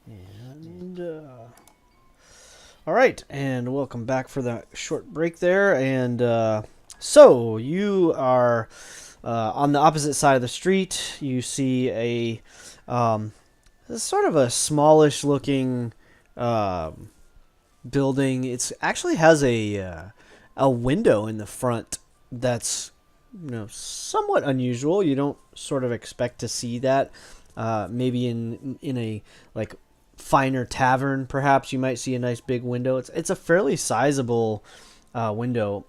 And all right, and welcome back for that short break there. And so you are on the opposite side of the street. You see um, sort of a smallish looking building. It's actually has a window in the front that's somewhat unusual. You don't sort of expect to see that. Maybe in a like finer tavern, perhaps you might see a nice big window. It's a fairly sizable window.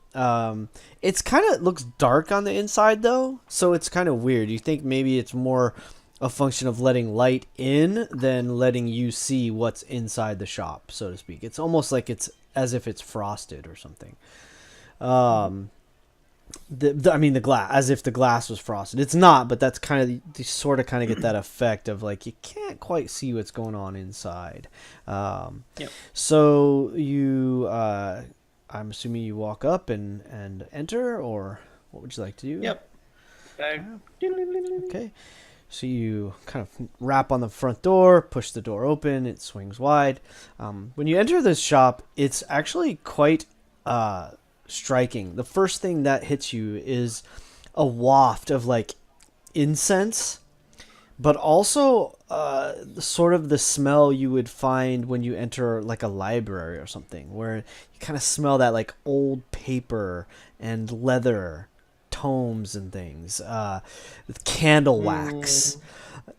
It's kind of looks dark on the inside though, so it's kind of weird. You think maybe it's more a function of letting light in than letting you see what's inside the shop, so to speak. It's almost like it's as if it's frosted or something. Um, I mean the glass, as if the glass was frosted. It's not, but that's kind of you sort of kind of get that effect of like you can't quite see what's going on inside. Yep. So you, I'm assuming you walk up and enter, or what would you like to do? Yep. Bag. Okay. So you kind of rap on the front door, push the door open, it swings wide. When you enter this shop, it's actually quite striking. The first thing that hits you is a waft of like incense, but also sort of the smell you would find when you enter like a library or something, where you kind of smell that like old paper and leather tomes and things, candle wax.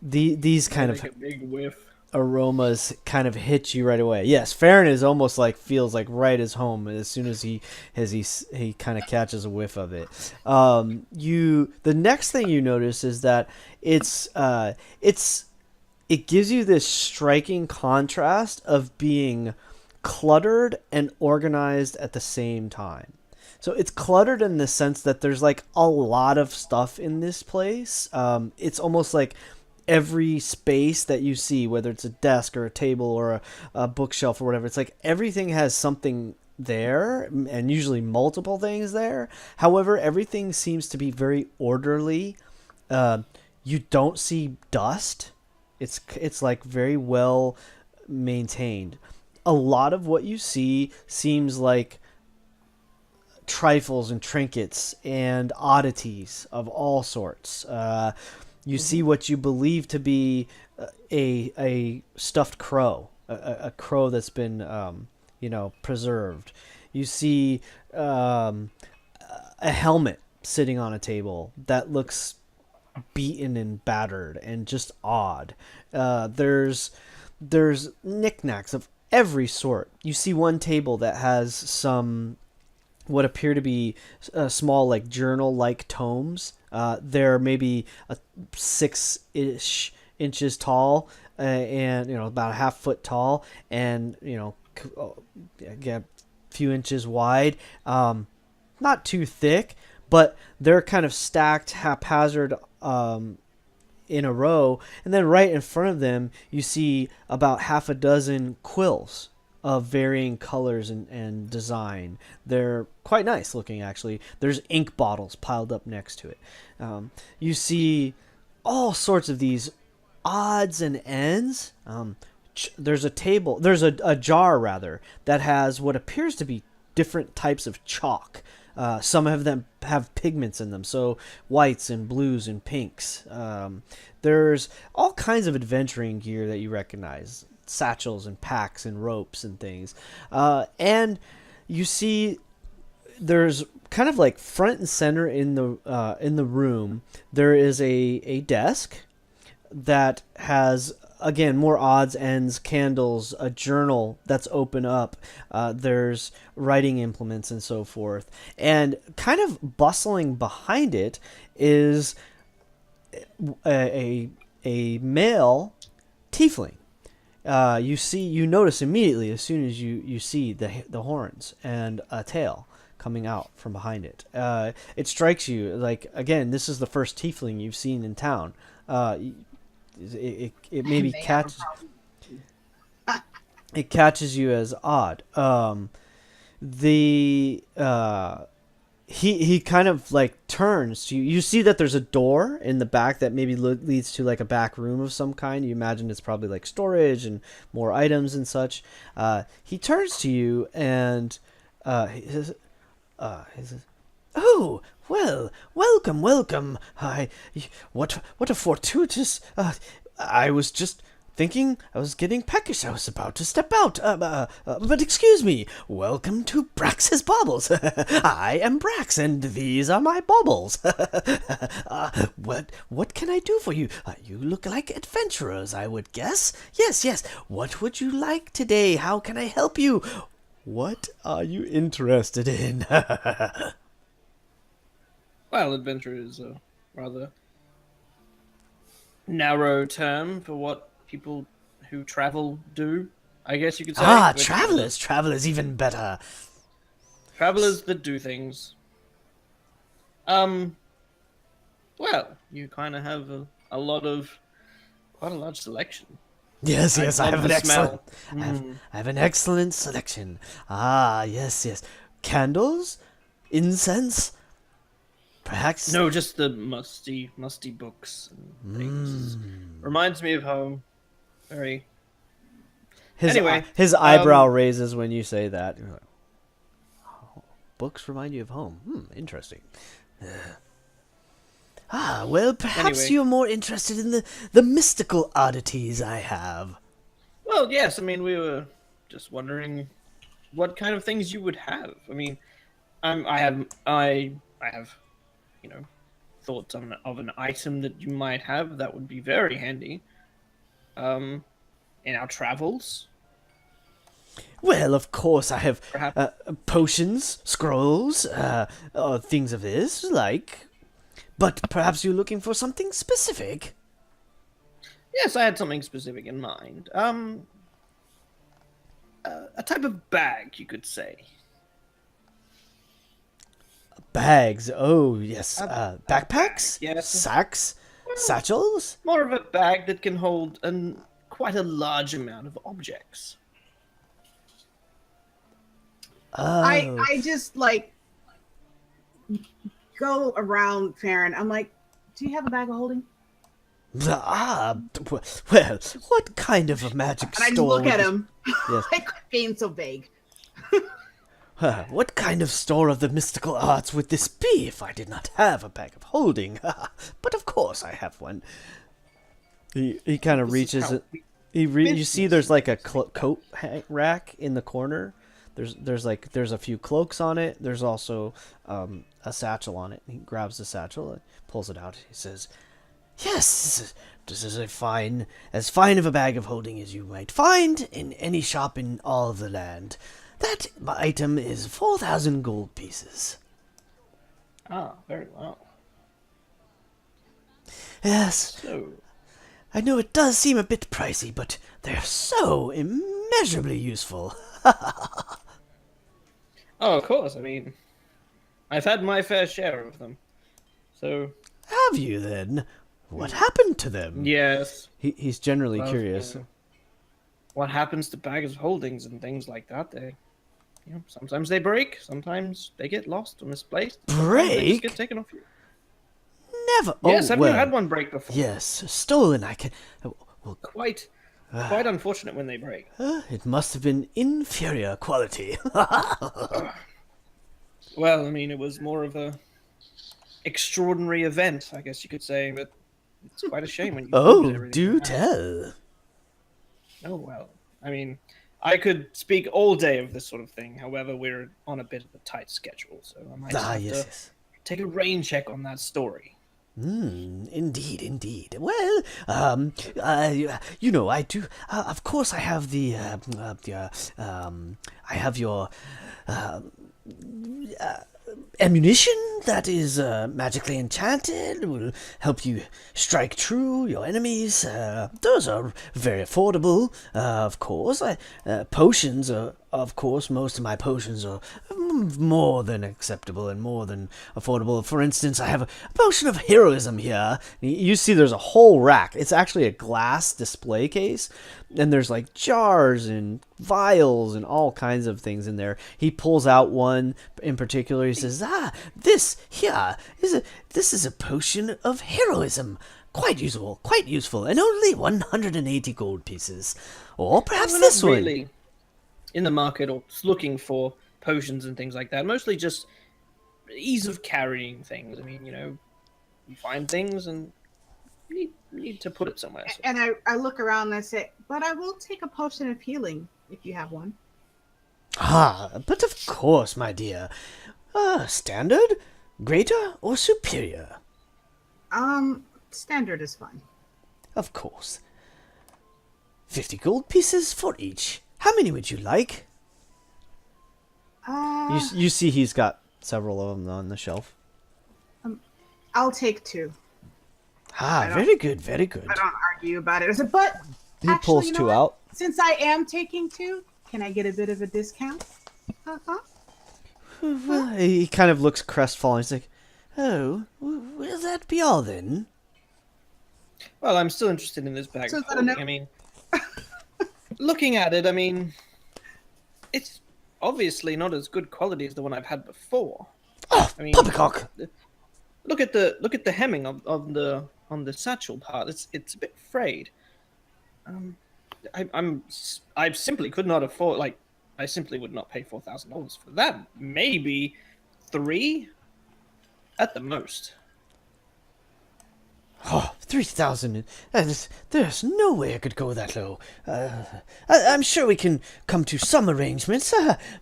These kind Like of a big whiff. aromas kind of hit you right away. Yes, Farron is almost like feels like right as home as soon as he kind of catches a whiff of it. You the next thing you notice is that it gives you this striking contrast of being cluttered and organized at the same time. So it's cluttered in the sense that there's like a lot of stuff in this place. It's almost like every space that you see, whether it's a desk or a table or a bookshelf or whatever, it's like everything has something there and usually multiple things there. However, everything seems to be very orderly. You don't see dust. It's like very well maintained. A lot of what you see seems like trifles and trinkets and oddities of all sorts. You see what you believe to be a stuffed crow, a crow that's been preserved. You see a helmet sitting on a table that looks beaten and battered and just odd. There's knickknacks of every sort. You see one table that has some what appear to be small like journal like tomes. They're maybe 6-ish inches tall, and about a half foot tall, and a few inches wide. Not too thick, but they're kind of stacked haphazard in a row, and then right in front of them you see about half a dozen quills of varying colors and design. They're quite nice looking, actually. There's ink bottles piled up next to it. You see all sorts of these odds and ends. There's a jar rather that has what appears to be different types of chalk. Some of them have pigments in them, so whites and blues and pinks. There's all kinds of adventuring gear that you recognize, satchels and packs and ropes and things. And you see there's kind of like front and center in the room, there is a desk that has again more odds, ends, candles, a journal that's open up. There's writing implements and so forth, and kind of bustling behind it is a male tiefling. You notice immediately as soon as you see the horns and a tail coming out from behind it. It strikes you like, again, this is the first tiefling you've seen in town. It maybe catches you as odd. The he kind of like turns to you. You see that there's a door in the back that maybe leads to like a back room of some kind. You imagine it's probably like storage and more items and such. He turns to you and he says, "Oh, well, welcome, welcome. What a fortuitous. I was just thinking I was getting peckish. I was about to step out. But excuse me. Welcome to Brax's Baubles. I am Brax, and these are my baubles. What can I do for you? You look like adventurers, I would guess. Yes, yes. What would you like today? How can I help you? What are you interested in?" Well, adventure is a rather narrow term for what people who travel do, I guess you could say. Travelers, even better. Travelers that do things. Well, you kind of have quite a large selection. Yes, I have love an the excellent. smell. I have an excellent selection. Yes. Candles, incense, perhaps. No, just the musty books and things. Reminds me of home. Very. Anyway, His eyebrow raises when you say that. You're like, oh, books remind you of home. Interesting. Well, perhaps Anyway. you're more interested in the mystical oddities I have. Well, yes. I mean, we were just wondering what kind of things you would have. I mean, I have, thoughts of an item that you might have that would be very handy. In our travels, Well, of course, I have perhaps. potions, scrolls, things of this like. But perhaps you're looking for something specific. Yes, I had something specific in mind. A type of bag, you could say. Bags. Oh, yes. Backpacks? yes. Sacks? Satchels? More of a bag that can hold quite a large amount of objects. Oh. I just like go around Farron. I'm like, do you have a bag of holding? Well, what kind of a magic And I just store? look at would him. Yes. Like being so vague. What kind of store of the mystical arts would this be if I did not have a bag of holding? But of course I have one. He kind of reaches it. You see there's like a coat rack in the corner. There's a few cloaks on it. There's also a satchel on it. He grabs the satchel and pulls it out. He says, "Yes, this is as fine of a bag of holding as you might find in any shop in all of the land. That item is 4,000 gold pieces." Ah, very well. Yes, So, I know it does seem a bit pricey, but they're so immeasurably useful. of course. I mean, I've had my fair share of them. So, Have you then? What happened to them? yes. He's generally Well, curious. What happens to bags of holdings and things like that? Sometimes they break. Sometimes they get lost or misplaced. Sometimes they Break? just get taken off you. Never. Yes, oh, have well, you had one break before? Yes, stolen. I can. Well, Quite unfortunate when they break. it must have been inferior quality. Well, I mean, it was more of a extraordinary event, I guess you could say, but it's quite a shame when you lose Oh, everything do you have. tell. Oh, well. I mean, I could speak all day of this sort of thing. However, we're on a bit of a tight schedule, so I might have Yes. to take a rain check on that story. Indeed. Well, I do. Of course, I have I have your ammunition that is magically enchanted. Will help you strike true your enemies. Those are very affordable. Of course, potions are. Of course, most of my potions are more than acceptable and more than affordable. For instance, I have a potion of heroism here. You see there's a whole rack. It's actually a glass display case, and there's like jars and vials and all kinds of things in there. He pulls out one in particular. He says, this here this is a potion of heroism. Quite useful, and only 180 gold pieces. Or perhaps We're this not one. really in the market or looking for potions and things like that. Mostly just ease of carrying things. I mean, you find things and you need to put it somewhere. So. And I look around and I say, but I will take a potion of healing if you have one. But of course, my dear. Standard, greater, or superior? Standard is fine. Of course. 50 gold pieces for each. How many would you like? You see he's got several of them on the shelf. I'll take 2. Very good, very good. I don't argue about it. I said, but He actually, pulls you know 2 what? out. Since I am taking 2, can I get a bit of a discount? Well, he kind of looks crestfallen. He's like, oh, will that be all then? Well, I'm still interested in this bag So of is that holding. enough? I mean, looking at it, I mean, it's obviously not as good quality as the one I've had before. Oh, I mean, poppycock! look at the hemming on the satchel part. It's a bit frayed. I simply could not afford. Like, I simply would not pay $4,000 for that. Maybe 3 at the most. Oh, 3,000. There's no way I could go that low. I'm sure we can come to some arrangements,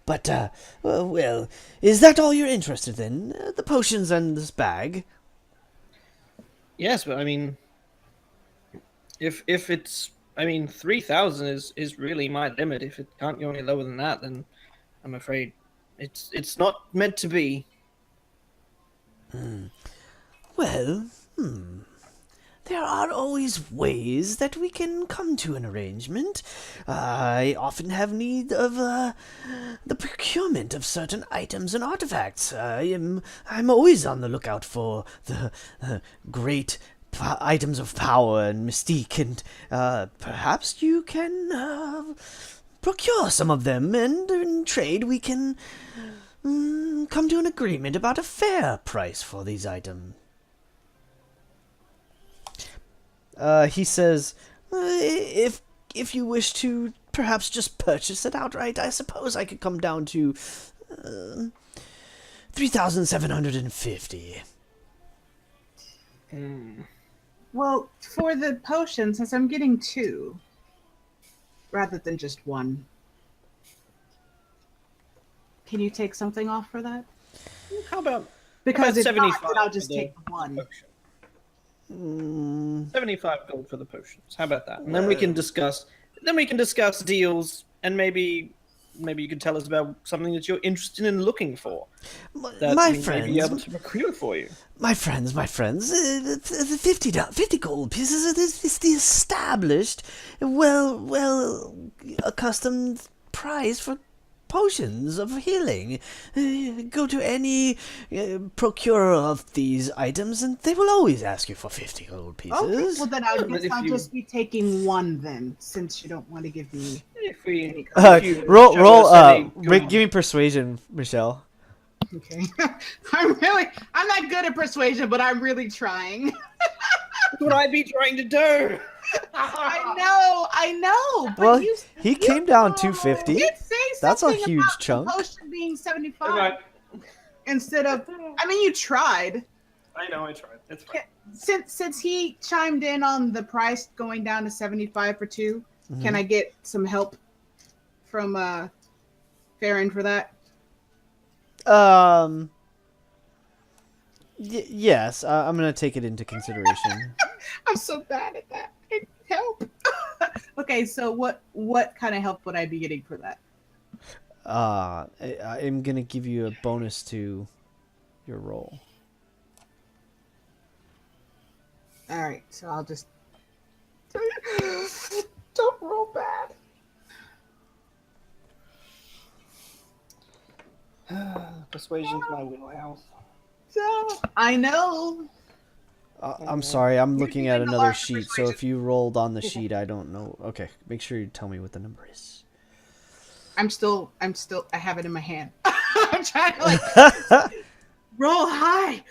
but, well, is that all you're interested in? The potions and this bag? Yes, but I mean, if it's, I mean, 3,000 is really my limit. If it can't go any lower than that, then I'm afraid it's not meant to be. Well, there are always ways that we can come to an arrangement. I often have need of the procurement of certain items and artifacts. I'm always on the lookout for the great items of power and mystique, and perhaps you can procure some of them, and in trade we can come to an agreement about a fair price for these items. He says, if you wish to perhaps just purchase it outright, I suppose I could come down to 3,750. Well, for the potion, since I'm getting 2 rather than just 1, can you take something off for that? How about Because if 75 not, then I'll just for the take 1. potion? 75 gold for the potions. How about that? And then we can discuss. Then we can discuss deals, and maybe you can tell us about something that you're interested in looking for. That My we may be able friends, to procure for you. my friends, 50 gold pieces is the established, well accustomed price for potions of healing. Go to any procurer of these items, and they will always ask you for 50 gold pieces. Okay, well then Yeah, I but guess if I'll you- just be taking 1 then, since you don't want to give me. If you Roll. show us any good- Give me persuasion, Michelle. Okay, I'm not good at persuasion, but I'm really trying. What would I be trying to do? I know. But Well, you, he came down 250. You did say That's a something huge about the chunk. potion being 75 Right. instead of. I mean, you tried. I know, I tried. It's fine. Since he chimed in on the price going down to 75 for 2, can I get some help from Farron for that? Yes, I'm gonna take it into consideration. I'm so bad at that. Help. Okay, so what kind of help would I be getting for that? I'm gonna give you a bonus to your roll. All right, so I'll just don't roll bad. persuasion's my wheelhouse. I know. I'm sorry, I'm looking at doing a another lot of sheet, so persuasion. if you rolled on the sheet, I don't know. Okay, make sure you tell me what the number is. I have it in my hand. I'm trying to like roll high.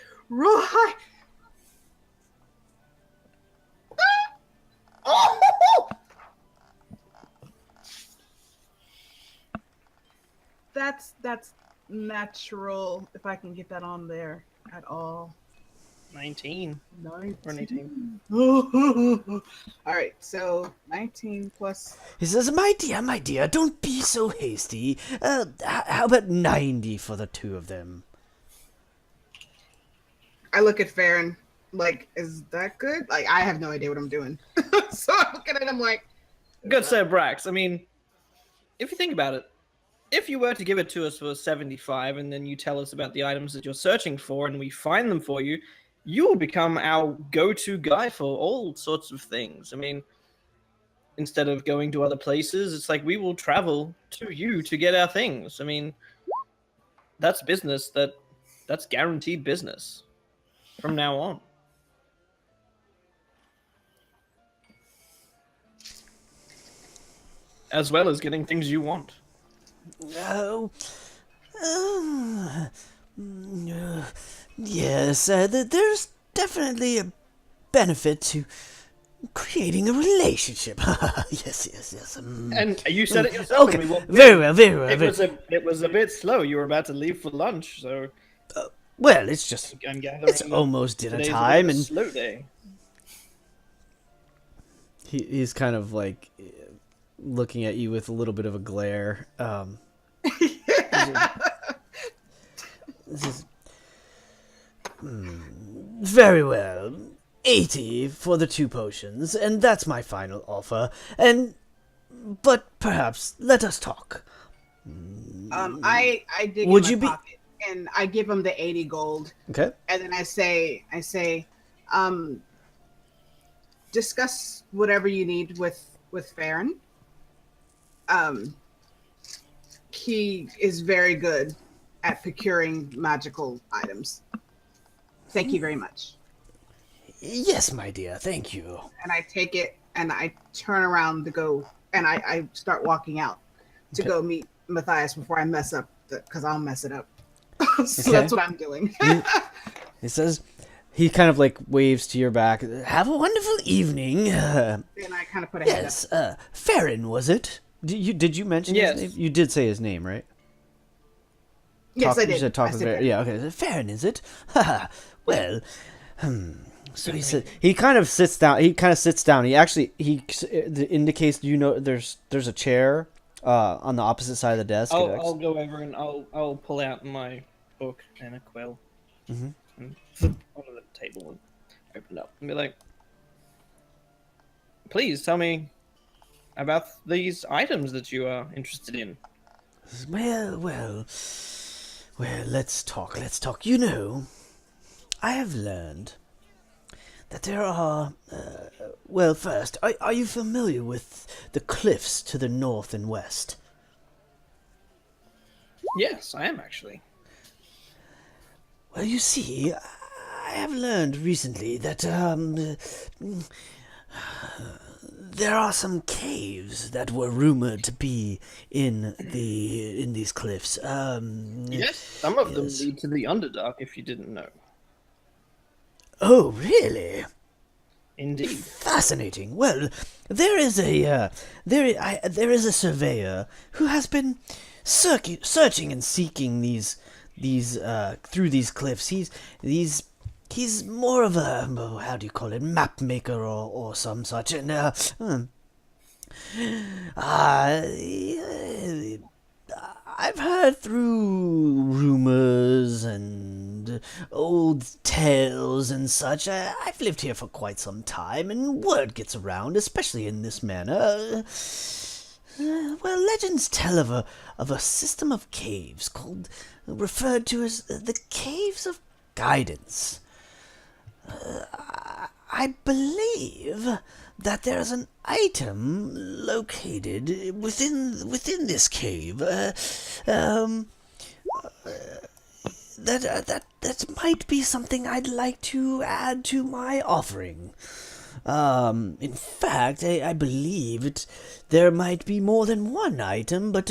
Oh! That's natural. If I can get that on there at all. 19. 19. Or 18. All right, so 19 plus. He says, my dear, don't be so hasty. How about 90 for the two of them? I look at Farron like, is that good? Like, I have no idea what I'm doing. So I'm looking at him like, Good Sir Brax, I mean, if you think about it, if you were to give it to us for 75 and then you tell us about the items that you're searching for and we find them for you, you will become our go-to guy for all sorts of things. I mean, instead of going to other places, it's like we will travel to you to get our things. I mean, that's business. That's guaranteed business from now on. As well as getting things you want. Oh, yes, there's definitely a benefit to creating a relationship. yes. And you said it yourself. Okay, when we walked in. very well. It was a bit slow. You were about to leave for lunch, so Well, it's just, I'm gathering. it's almost dinner today's a bit time, of a and slow day. he's kind of like looking at you with a little bit of a glare. This is, very well. 80 for the 2 potions, and that's my final offer. But perhaps let us talk. I dig Would in you my be- pocket and I give him the 80 gold, Okay. and then I say, discuss whatever you need with Farron. He is very good at procuring magical items. Thank you very much. Yes, my dear. Thank you. And I take it and I turn around to go, and I start walking out to Okay. go meet Matthias before I mess up, because I'll mess it up. So Okay. that's what I'm doing. He says, he kind of like waves to your back. Have a wonderful evening. And I kind of put a hand up. Yes, Farron, was it? Did you mention Yes. his name? You did say his name, right? Yes, I You did. said talk I with said Farron. that. Yeah, okay. Farron, is it? Well, so he said he kind of sits down. He actually indicates, there's a chair on the opposite side of the desk. I'll go over and I'll pull out my book and a quill and put it on the table and open it up and be like, please tell me about these items that you are interested in. Well, let's talk. I have learned that there are, first, are you familiar with the cliffs to the north and west? Yes, I am actually. Well, you see, I have learned recently that, there are some caves that were rumored to be in these cliffs. Yes, some of them lead to the Underdark, if you didn't know. Oh, really? Indeed. Fascinating. Well, there is a surveyor who has been searching and seeking these through these cliffs. He's more of a, how do you call it, map maker or some such, and I've heard through rumors and old tales and such. I've lived here for quite some time, and word gets around, especially in this manner. Legends tell of a system of caves referred to as the Caves of Guidance. I believe that there's an item located within this cave. that might be something I'd like to add to my offering. In fact, I believe there might be more than one item, but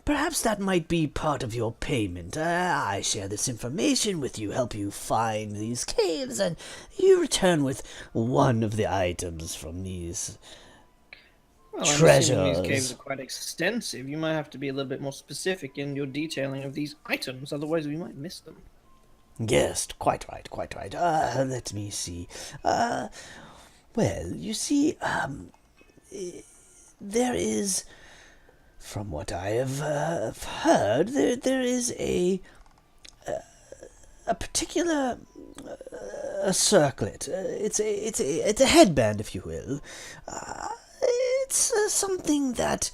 perhaps that might be part of your payment. I share this information with you, help you find these caves, and you return with one of the items from these Well, treasures. I'm assuming these caves are quite extensive. You might have to be a little bit more specific in your detailing of these items, otherwise we might miss them. Yes, quite right, quite right. Let me see. Well, you see, there is, from what I have heard, there is a particular a circlet. It's a headband, if you will. It's something that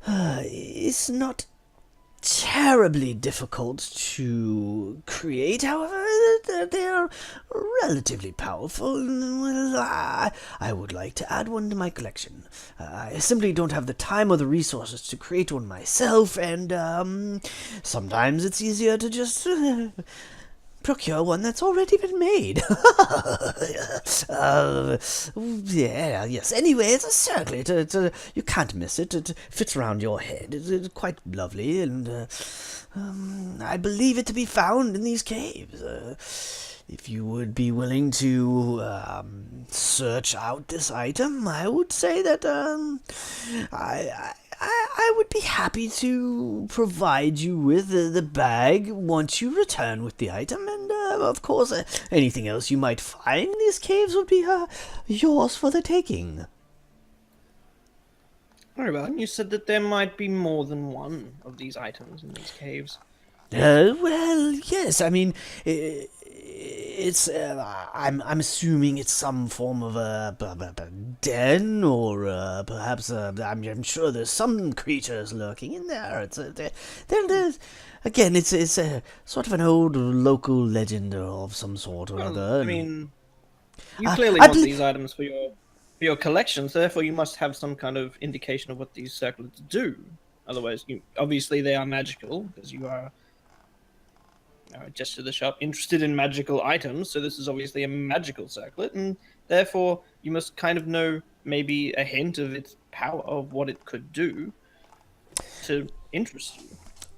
is not terribly difficult to create. However, they are relatively powerful. Well, I would like to add one to my collection. I simply don't have the time or the resources to create one myself, and sometimes it's easier to just procure one that's already been made. Yeah, yes. Anyway, it's a circlet. You can't miss it. It fits around your head. It's quite lovely, and I believe it to be found in these caves. If you would be willing to search out this item, I would say that I would be happy to provide you with the bag once you return with the item, and of course, anything else you might find in these caves would be yours for the taking. Very well, and you said that there might be more than one of these items in these caves. Well, yes. I mean, it's. I'm assuming it's some form of a den, or perhaps. I'm sure there's some creatures lurking in there. There's. Again, it's a sort of an old local legend of some sort or other. I mean, you clearly want these items for your collection, so therefore you must have some kind of indication of what these circlets do. Otherwise, obviously they are magical, because you are just to the shop interested in magical items, so this is obviously a magical circlet, and therefore you must kind of know maybe a hint of its power, of what it could do to interest you.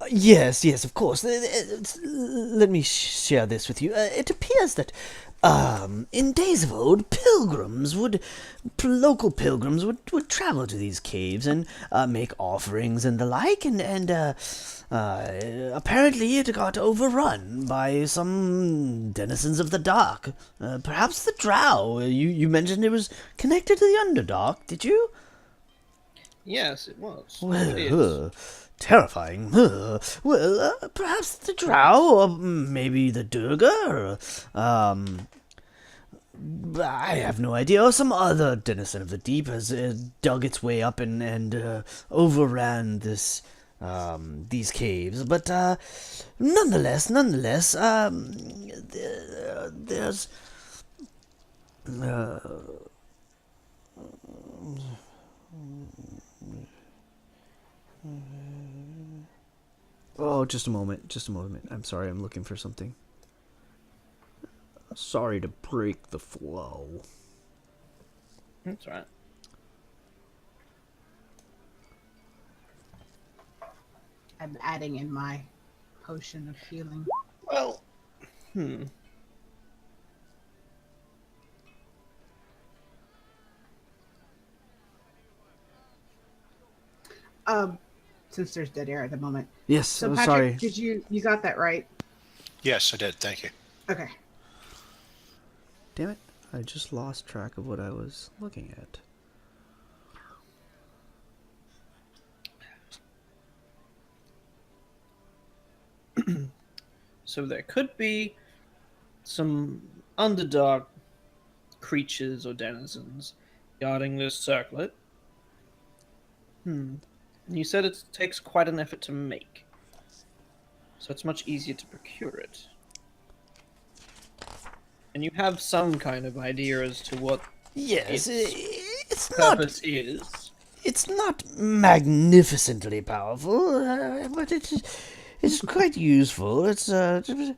Yes, of course. Let me share this with you. It appears that in days of old, local pilgrims would travel to these caves and make offerings and the like, and apparently it got overrun by some denizens of the dark. Perhaps the drow. You mentioned it was connected to the Underdark, did you? Yes, it was. Well, it is. Terrifying. Well, perhaps the drow, or maybe the Durga, or, I have no idea, or some other denizen of the deep has dug its way up and overran these caves. But nonetheless, there's. Oh, just a moment. I'm sorry, I'm looking for something. Sorry to break the flow. That's right. I'm adding in my potion of healing. Well, Since there's dead air at the moment. Yes, So I'm Patrick, sorry. did you got that right? Yes, I did. Thank you. Okay. Damn it, I just lost track of what I was looking at. so there could be some underdark creatures or denizens guarding this circlet. And you said it takes quite an effort to make, so it's much easier to procure it. And you have some kind of idea as to what Yes, its it's not. purpose is. It's not magnificently powerful, but it It's quite useful. It's Well,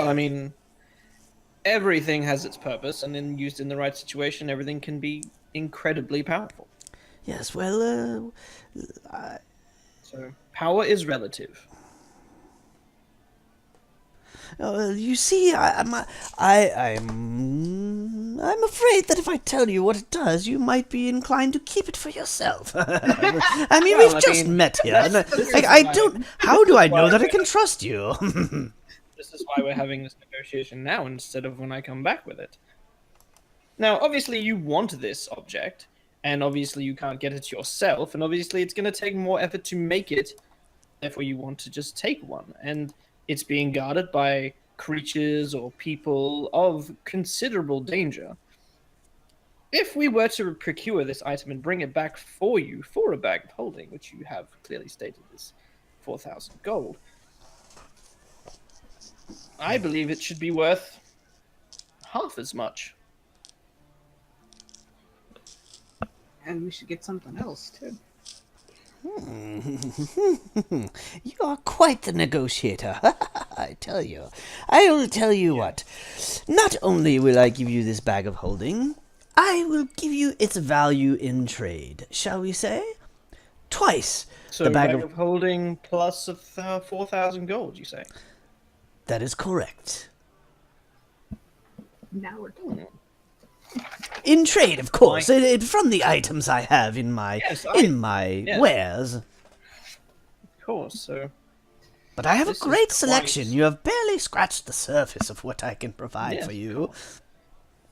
I mean, everything has its purpose, and then used in the right situation, everything can be incredibly powerful. yes. Well, So power is relative. you see, I'm afraid that if I tell you what it does, you might be inclined to keep it for yourself. I mean, Well, we've I just mean, met here, and that's I why- don't. How do I know why that I we're- can trust you? This is why we're having this negotiation now instead of when I come back with it. Now, obviously, you want this object, and obviously, you can't get it yourself, and obviously, it's going to take more effort to make it. Therefore, you want to just take one, and it's being guarded by creatures or people of considerable danger. If we were to procure this item and bring it back for you for a bag of holding, which you have clearly stated is 4,000 gold, I believe it should be worth half as much. And we should get something else too. You are quite the negotiator, I tell you. I will tell you what. Not only will I give you this bag of holding, I will give you its value in trade, shall we say? Twice So the bag bag of holding plus of 4,000 gold, you say? That is correct. Now we're doing. In trade, of course, from the items I have in my Yes, yes. wares. Of course, so But I have a This is great quite- selection. You have barely scratched the surface of what I can provide Yes, for of you.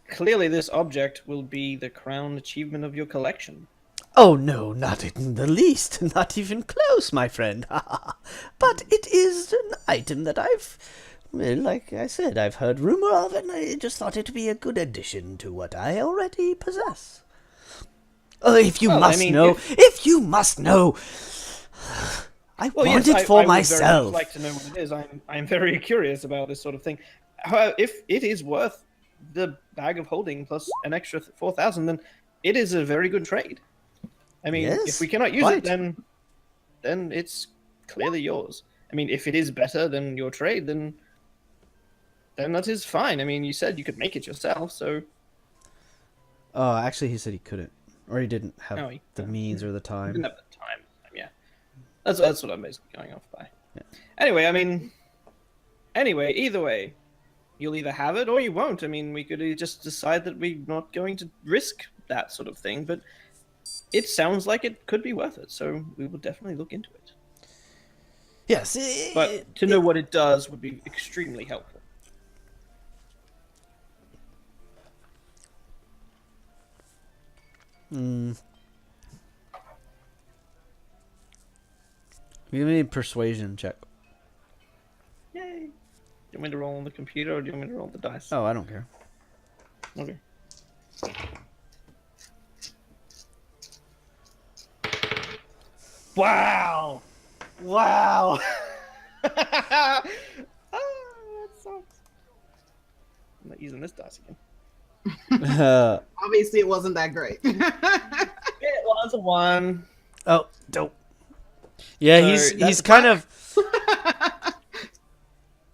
clearly this object will be the crown achievement of your collection. Oh, no, not in the least. Not even close, my friend. But it is an item that like I said, I've heard rumor of, and I just thought it would be a good addition to what I already possess. Oh, if you Well, I must mean, know, if you must know, I Well, want yes, it for I would myself. very much like to know what it is. I'm very curious about this sort of thing. However, if it is worth the bag of holding plus an extra 4,000, then it is a very good trade. I mean, Yes, if we cannot use quite. it, then it's clearly yours. I mean, if it is better than your trade, then that is fine. I mean, you said you could make it yourself, so Oh, actually, he said he couldn't, or he didn't have No, he- the means or the you time. didn't have the time. Yeah, that's what I'm basically going off by. Yeah. Anyway, I mean, either way, you'll either have it or you won't. I mean, we could just decide that we're not going to risk that sort of thing, but it sounds like it could be worth it, so we will definitely look into it. Yes, But to know what it does would be extremely helpful. Give me a persuasion check. Yay! Do you want me to roll on the computer or do you want me to roll the dice? Oh, I don't care. Okay. Wow! Wow! Ah, that sucks. I'm not using this dice again. Obviously, it wasn't that great. It was a 1. Oh, dope. Yeah, So he's that's kind of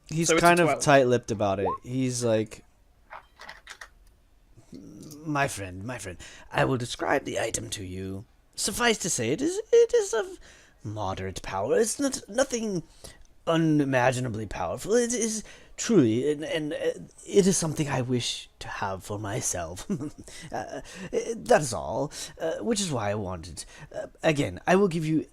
he's So it's a kind of 12. tight-lipped about it. He's like, my friend, I will describe the item to you. Suffice to say, it is of moderate power. It's nothing unimaginably powerful. It is truly, and it is something I wish to have for myself. That is all, which is why I wanted. Again, I will give you,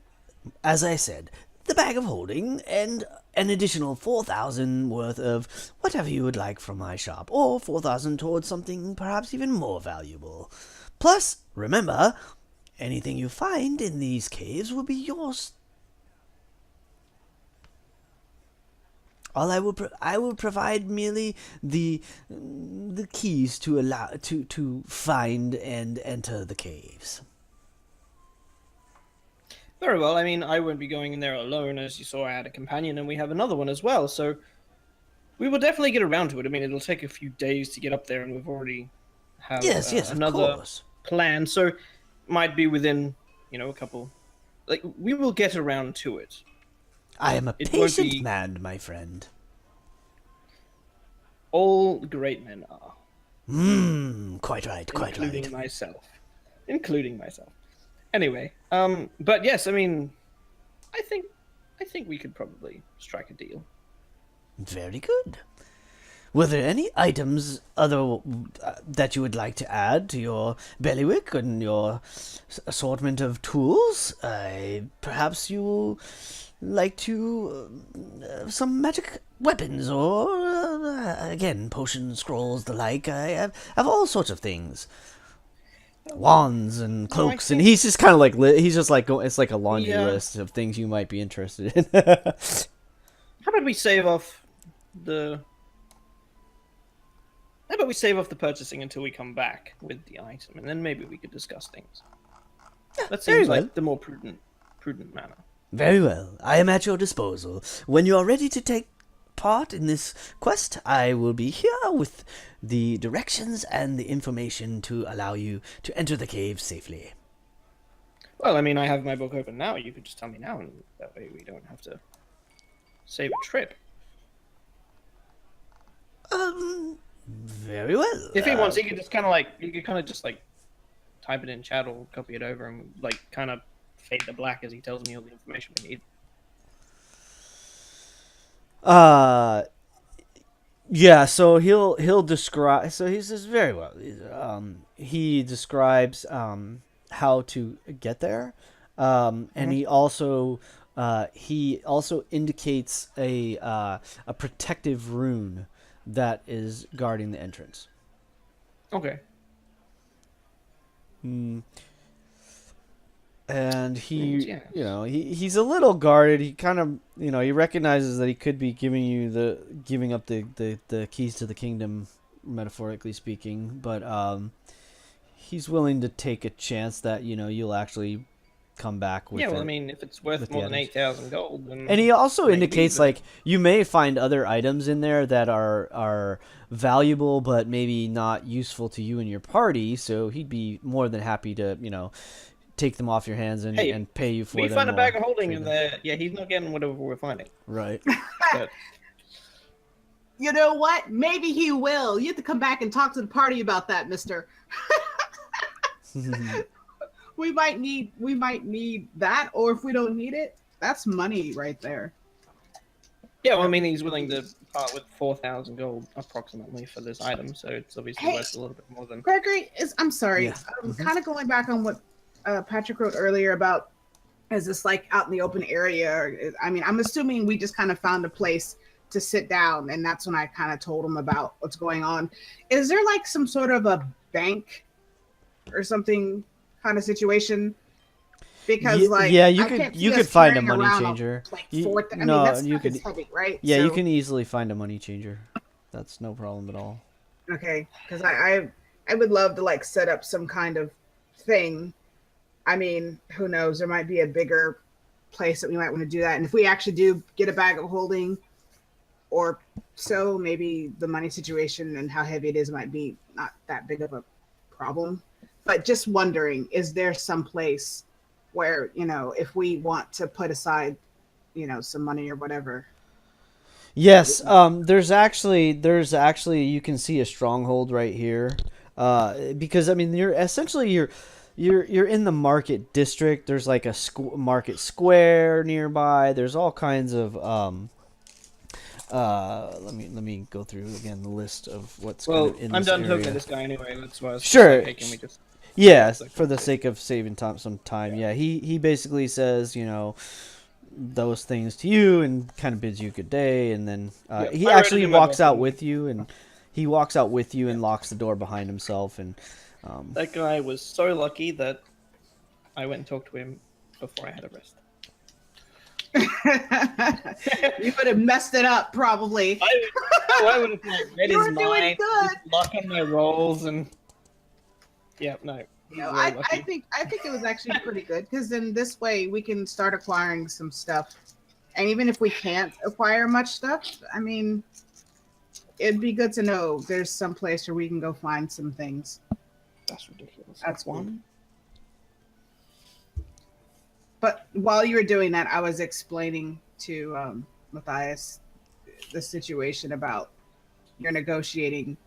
as I said, the bag of holding and an additional 4,000 worth of whatever you would like from my shop, or 4,000 towards something perhaps even more valuable. Plus, remember, anything you find in these caves will be yours. All I will provide merely the keys to allow to find and enter the caves. Very well. I mean, I won't be going in there alone. As you saw, I had a companion, and we have another one as well. So we will definitely get around to it. I mean, it'll take a few days to get up there, and we've already have Yes, of another course. plan. So might be within, a couple. Like, we will get around to it. I am a It won't patient be- man, my friend. All great men are, Quite right, quite including right. myself. Including myself. Anyway, but yes, I mean, I think we could probably strike a deal. Very good. Were there any items that you would like to add to your bailiwick and your assortment of tools? Perhaps you like to some magic weapons or again potions, scrolls, the like. I have all sorts of things. Wands and cloaks, and he's just kind of like he's just like going. It's like a laundry list of things you might be interested in. How about we save off the purchasing until we come back with the item, and then maybe we could discuss things. That seems like the more prudent manner. Very well. I am at your disposal. When you are ready to take part in this quest, I will be here with the directions and the information to allow you to enter the cave safely. Well, I mean, I have my book open now. You could just tell me now, and that way we don't have to save a trip. Very well. If he wants, he could just kind of just type it in chat or copy it over and like kind of fade to black as he tells me all the information we need. Yeah, so he'll describe. So he says very well. He describes how to get there, and he also indicates a protective rune that is guarding the entrance. Okay. And he's a little guarded. He kind of, he recognizes that he could be giving up the keys to the kingdom, metaphorically speaking, but he's willing to take a chance that you'll actually come back with. Yeah, well, I mean, if it's worth more than 8,000 gold, then. And he also indicates you may find other items in there that are valuable, but maybe not useful to you and your party. So he'd be more than happy to take them off your hands and pay you for them. We find a bag of holding in there. Yeah, he's not getting whatever we're finding. Right. But... You know what? Maybe he will. You have to come back and talk to the party about that, mister. We might need that, or if we don't need it, that's money right there. Yeah, well, I mean, he's willing to part with 4,000 gold approximately for this item, so it's obviously worth a little bit more than. Gregory, I'm sorry. I'm kind of going back on what Patrick wrote earlier about, is this like out in the open area? I mean, I'm assuming we just kind of found a place to sit down, and that's when I kind of told him about what's going on. Is there like some sort of a bank or something kind of situation? Because you could find a money changer. Heavy, right? Yeah, you can easily find a money changer. That's no problem at all. Okay, because I would love to like set up some kind of thing. I mean, who knows? There might be a bigger place that we might want to do that. And if we actually do get a bag of holding, or so, maybe the money situation and how heavy it is might be not that big of a problem. But just wondering, is there some place where, if we want to put aside, some money or whatever? Yes, there's actually you can see a stronghold right here, because I mean you're in the market district. There's like a market square nearby. There's all kinds of let me go through again the list of what's kind of in this I'm done area. hooking this guy anyway. That's why I was sure. Like, hey, can we just... Yeah, for the sake of saving some time. Yeah, he basically says, those things to you and kind of bids you good day, and then he actually walks out with you, and locks the door behind himself. And that guy was so lucky that I went and talked to him before I had a rest. You would have messed it up, probably. I would have read his mind, lock on my rolls, and I think it was actually pretty good, because then this way we can start acquiring some stuff, and even if we can't acquire much stuff, I mean, it'd be good to know there's some place where we can go find some things. That's ridiculous. That's one. But while you were doing that, I was explaining to Matthias the situation about you're negotiating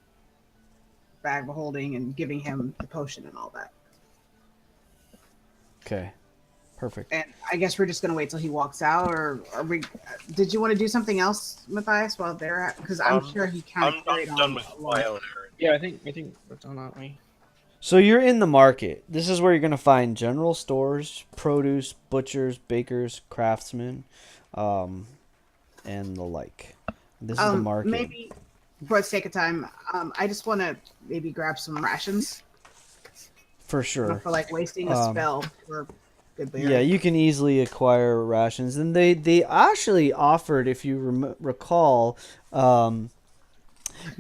bag of holding and giving him the potion and all that. Okay. Perfect. And I guess we're just gonna wait till he walks out, or are we? Did you want to do something else, Matthias, while they're at? Because I'm sure he kind of carried I'm on. done with my own errand. Yeah, I think we're done, aren't we? So you're in the market. This is where you're going to find general stores, produce, butchers, bakers, craftsmen, and the like. This is the market. Maybe for the sake of time, I just want to maybe grab some rations. For sure. Not for like wasting a spell for good beer. Yeah, you can easily acquire rations, and they actually offered, if you recall,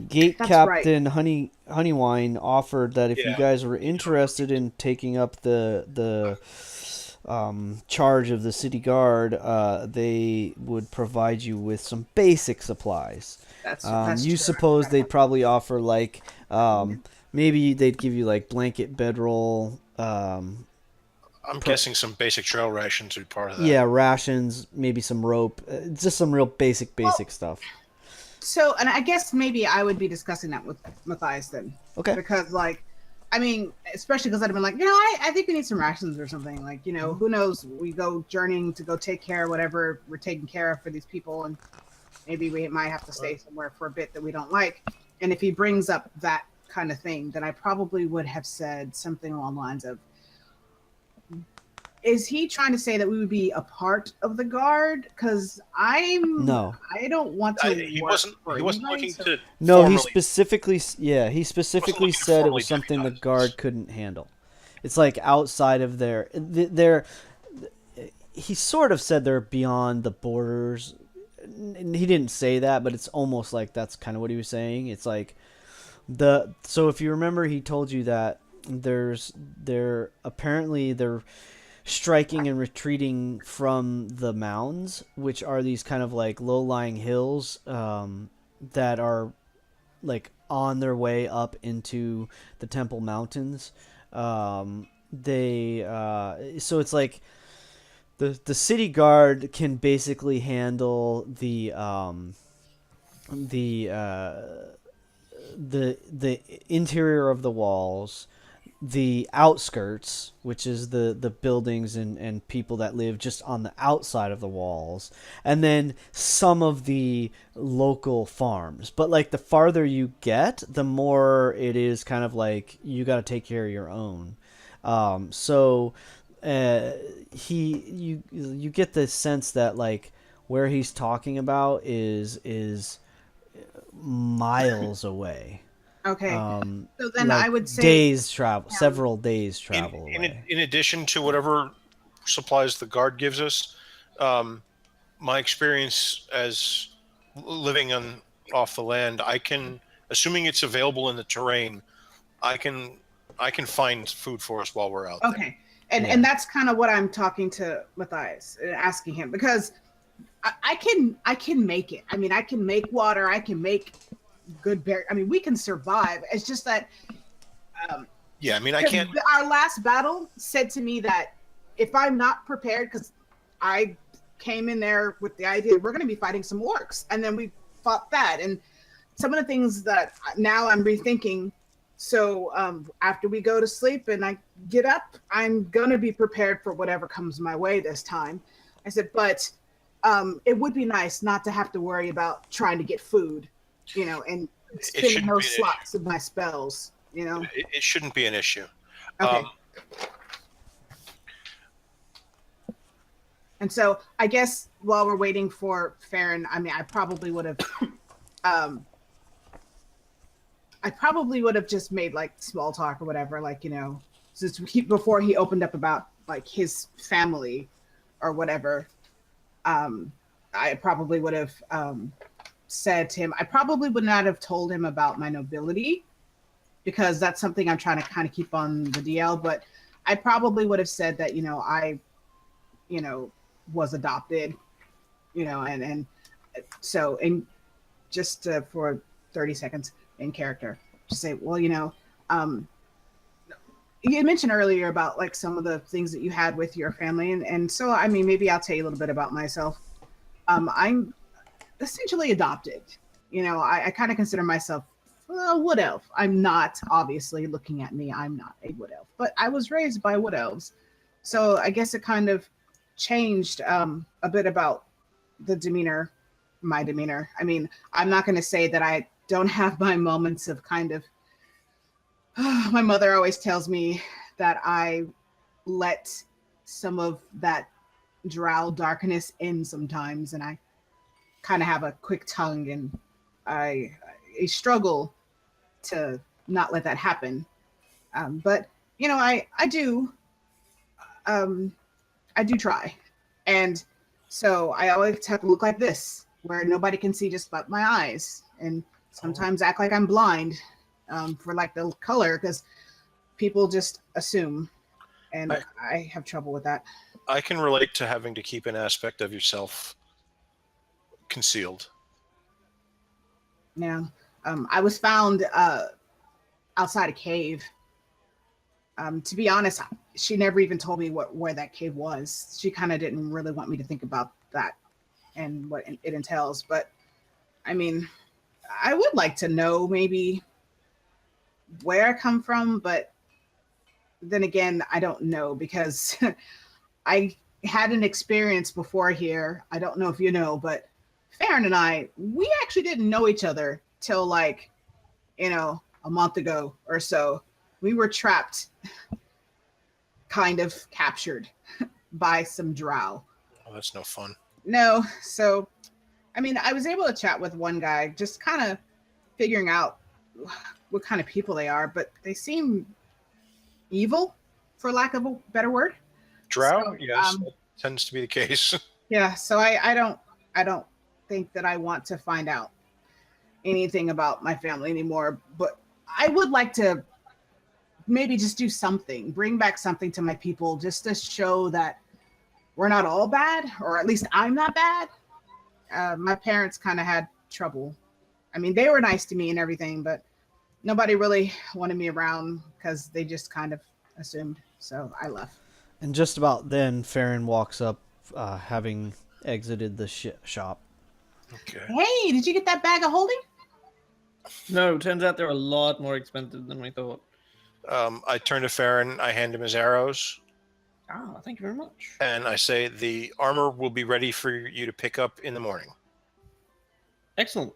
Gate That's Captain Honeywine offered that if you Yeah. guys were interested in taking up the charge of the city guard, they would provide you with some basic supplies. That's You true. suppose they'd probably offer like maybe they'd give you like blanket bedroll. I'm guessing some basic trail rations are part of that. Yeah, rations, maybe some rope, just some real basic stuff. So, and I guess maybe I would be discussing that with Matthias then. Okay. Because, like, I mean, especially because I'd have been like, I think we need some rations or something. Like, who knows? We go journeying to go take care of whatever we're taking care of for these people, and maybe we might have to stay somewhere for a bit that we don't like. And if he brings up that kind of thing, then I probably would have said something along the lines of, is he trying to say that we would be a part of the guard? Because I don't want to. He wasn't looking to. No, he formally- specifically said it was something the guard couldn't handle. It's like outside of their. He sort of said they're beyond the borders. He didn't say that, but it's almost like that's kind of what he was saying. It's like so if you remember, he told you that they're striking and retreating from the mounds, which are these kind of like low-lying hills that are like on their way up into the Temple Mountains. So it's like the city guard can basically handle the interior of the walls, the outskirts, which is the buildings and people that live just on the outside of the walls, and then some of the local farms. But like the farther you get, the more it is kind of like you got to take care of your own. You get the sense that like where he's talking about is miles away. Okay. So then Like I would say several days travel away. in addition to whatever supplies the guard gives us, my experience as living off the land, I can, assuming it's available in the terrain, I can find food for us while we're out there. Okay. And that's kind of what I'm talking to Matthias, asking him, because I can make it. I mean, I can make water. I can make good berry. I mean, we can survive. It's just that. Yeah, I mean, I can't. Our last battle said to me that if I'm not prepared, because I came in there with the idea we're going to be fighting some orcs, and then we fought that, and some of the things that now I'm rethinking. So after we go to sleep and I get up, I'm going to be prepared for whatever comes my way this time. I said, but it would be nice not to have to worry about trying to get food, and spending those slots of my spells, It shouldn't be an issue. Okay. And so I guess while we're waiting for Farron, I mean, I probably would have just made like small talk or whatever, like, since before he opened up about like his family or whatever. I probably would have said to him, I probably would not have told him about my nobility, because that's something I'm trying to kind of keep on the DL, but I probably would have said that, I was adopted, and so, and just for 30 seconds in character, to say, well, you had mentioned earlier about like some of the things that you had with your family, and so, I mean, maybe I'll tell you a little bit about myself. I'm essentially adopted. You know, I kind of consider myself a wood elf. I'm not, obviously, looking at me, I'm not a wood elf, but I was raised by wood elves. So I guess it kind of changed a bit about the demeanor, my demeanor. I mean, I'm not going to say that I don't have my moments of kind of, my mother always tells me that I let some of that drow darkness in sometimes, and I kind of have a quick tongue, and I struggle to not let that happen. But you know, I do try, and so I always have to look like this, where nobody can see just but my eyes, and sometimes act like I'm blind for like the color, because people just assume, and I have trouble with that. I can relate to having to keep an aspect of yourself concealed. Yeah. I was found outside a cave. To be honest, she never even told me where that cave was. She kind of didn't really want me to think about that and what it entails. But I mean, I would like to know maybe where I come from, but then again, I don't know, because I had an experience before here. I don't know if you know, but Farron and I, we actually didn't know each other till like, you know, a month ago or so. We were trapped, kind of captured by some drow. Oh, that's no fun. No, so, I mean, I was able to chat with one guy, just kind of figuring out what kind of people they are, but they seem evil, for lack of a better word. Drow? So, Yes, that tends to be the case. Yeah, so I don't think that I want to find out anything about my family anymore, but I would like to maybe just do something, bring back something to my people, just to show that we're not all bad, or at least I'm not bad. My parents kind of had trouble. I mean, they were nice to me and everything, but nobody really wanted me around because they just kind of assumed. So I left. And just about then, Farron walks up, having exited the shop. Okay. Hey, did you get that bag of holding? No, turns out they're a lot more expensive than we thought. I turn to Farron, I hand him his arrows, Ah, thank you very much. and I say the armor will be ready for you to pick up in the morning. Excellent.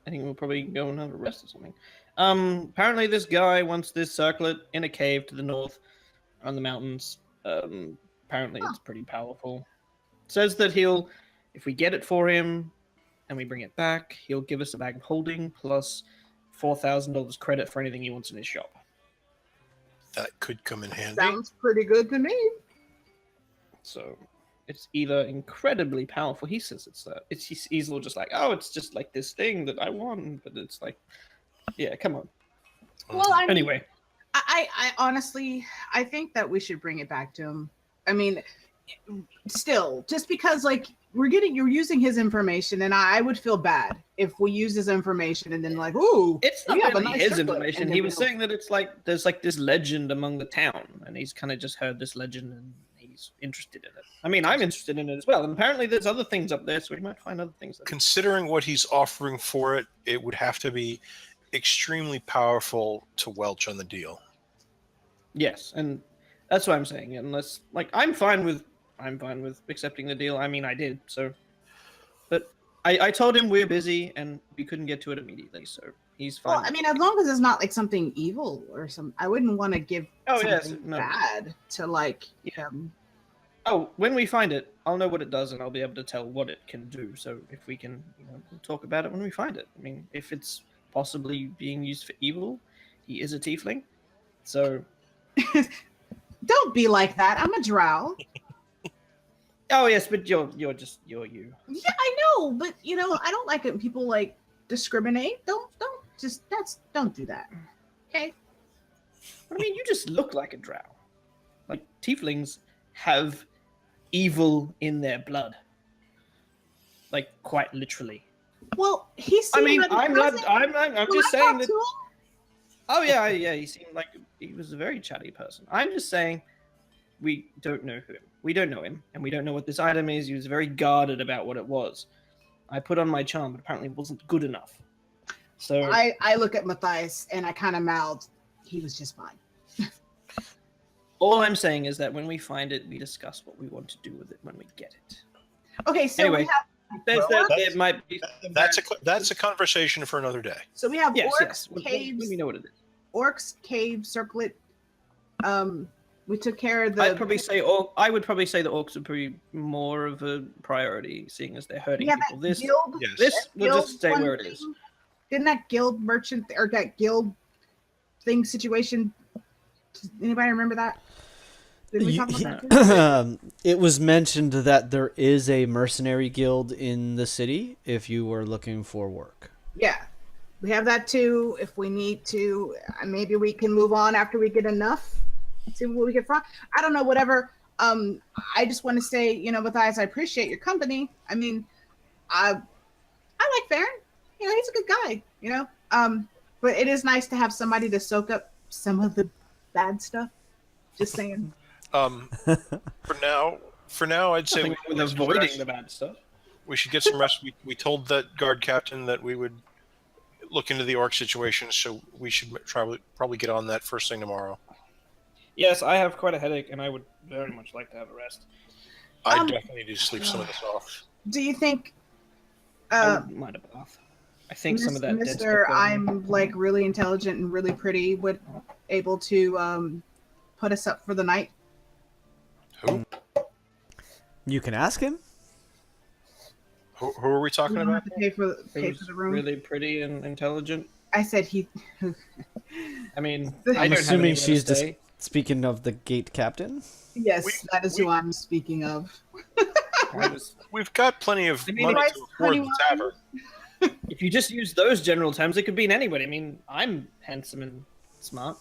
I think we'll probably go and have a rest or something. Apparently this guy wants this circlet in a cave to the north on the mountains. Apparently it's pretty powerful. Says that if we get it for him and we bring it back, he'll give us a bag of holding plus $4,000 credit for anything he wants in his shop. That could come in handy. Sounds pretty good to me. So it's either incredibly powerful. He says he's easily just like, oh, it's just like this thing that I want, but it's like, yeah, come on. Well, I mean, Anyway, I honestly, I think that we should bring it back to him. I mean, still, just because like you're using his information, and I would feel bad if we use his information and then like, ooh, it's we not have a really nice his circlet, information. and then He we was don't- saying that it's like there's like this legend among the town, and he's kind of just heard this legend and he's interested in it. I mean, I'm interested in it as well. And apparently, there's other things up there, so we might find other things. Considering what he's offering for it, it would have to be extremely powerful to welch on the deal. Yes, and that's what I'm saying. Unless, like, I'm fine with accepting the deal. I mean, I did. So, but I told him we're busy and we couldn't get to it immediately. So he's fine. Well, I mean, as long as it's not like something evil or some, I wouldn't want to give something no. bad to like him. Oh, when we find it, I'll know what it does and I'll be able to tell what it can do. So if we can, we'll talk about it when we find it. I mean, if it's possibly being used for evil, he is a tiefling. So Don't be like that. I'm a drow. oh yes, but you're you. Yeah, I know, but you know, I don't like it when people like discriminate. Don't do that. Okay. I mean, you just look like a drow. Like tieflings have evil in their blood. Like quite literally. Well, he's. I mean, I'm just saying that. Him? Oh yeah, he seemed like he was a very chatty person. I'm just saying, we don't know him. We don't know him, and we don't know what this item is. He was very guarded about what it was. I put on my charm, but apparently it wasn't good enough. So I look at Matthias and I kind of mouthed, he was just fine. all I'm saying is that when we find it, we discuss what we want to do with it when we get it. Okay, so Anyway, we have there might be. That's a conversation for another day. so we have Yes, orcs, yes. caves, Let me know what it is. orcs, cave, circlet. We took care of the. I would probably say the orcs would be more of a priority, seeing as they're hurting yeah, people. that This guild, Yes. this will guild just stay one where it thing- is. Didn't that guild merchant or that guild thing situation? Does anybody remember that? Did we talk about that? Too? It was mentioned that there is a mercenary guild in the city if you were looking for work. Yeah, we have that too. If we need to, maybe we can move on after we get enough. See what we get from. I don't know. Whatever. I just want to say, Matthias, I appreciate your company. I mean, I like Farron. He's a good guy. But it is nice to have somebody to soak up some of the bad stuff. Just saying. For now, I'd say Nothing wrong with avoiding the bad stuff. we should get some rest. We told that guard captain that we would look into the orc situation, so we should probably get on that first thing tomorrow. Yes, I have quite a headache, and I would very much like to have a rest. I definitely need to sleep some of this off. Do you think, I wouldn't mind a bath. I think some of that dead Mr. stuff I'm like really intelligent and really pretty would able to put us up for the night? Who? You can ask him. Who are we talking We don't have about? to pay for Who's the room. really pretty and intelligent. I said he. I mean, I'm I don't assuming have she's just. just speaking of the gate captain. Yes, that is who I'm speaking of. We've got plenty of I mean, money right, to afford the 21. tavern. If you just use those general terms, it could mean anybody. I mean, I'm handsome and smart.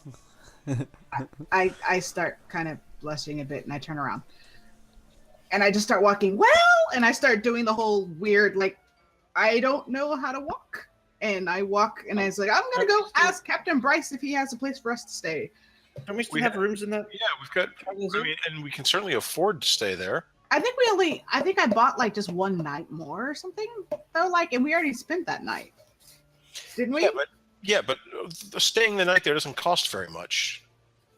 I start kind of blushing a bit and I turn around. And I just start walking, and I start doing the whole weird, like, I don't know how to walk. And I walk and I was like, I'm going to go ask Captain Bryce if he has a place for us to stay. Don't we still We have have- rooms in that? Yeah, we've got. I mean, and we can certainly afford to stay there. I think I bought like just one night more or something. Though, like, and we already spent that night. Didn't we? But staying the night there doesn't cost very much,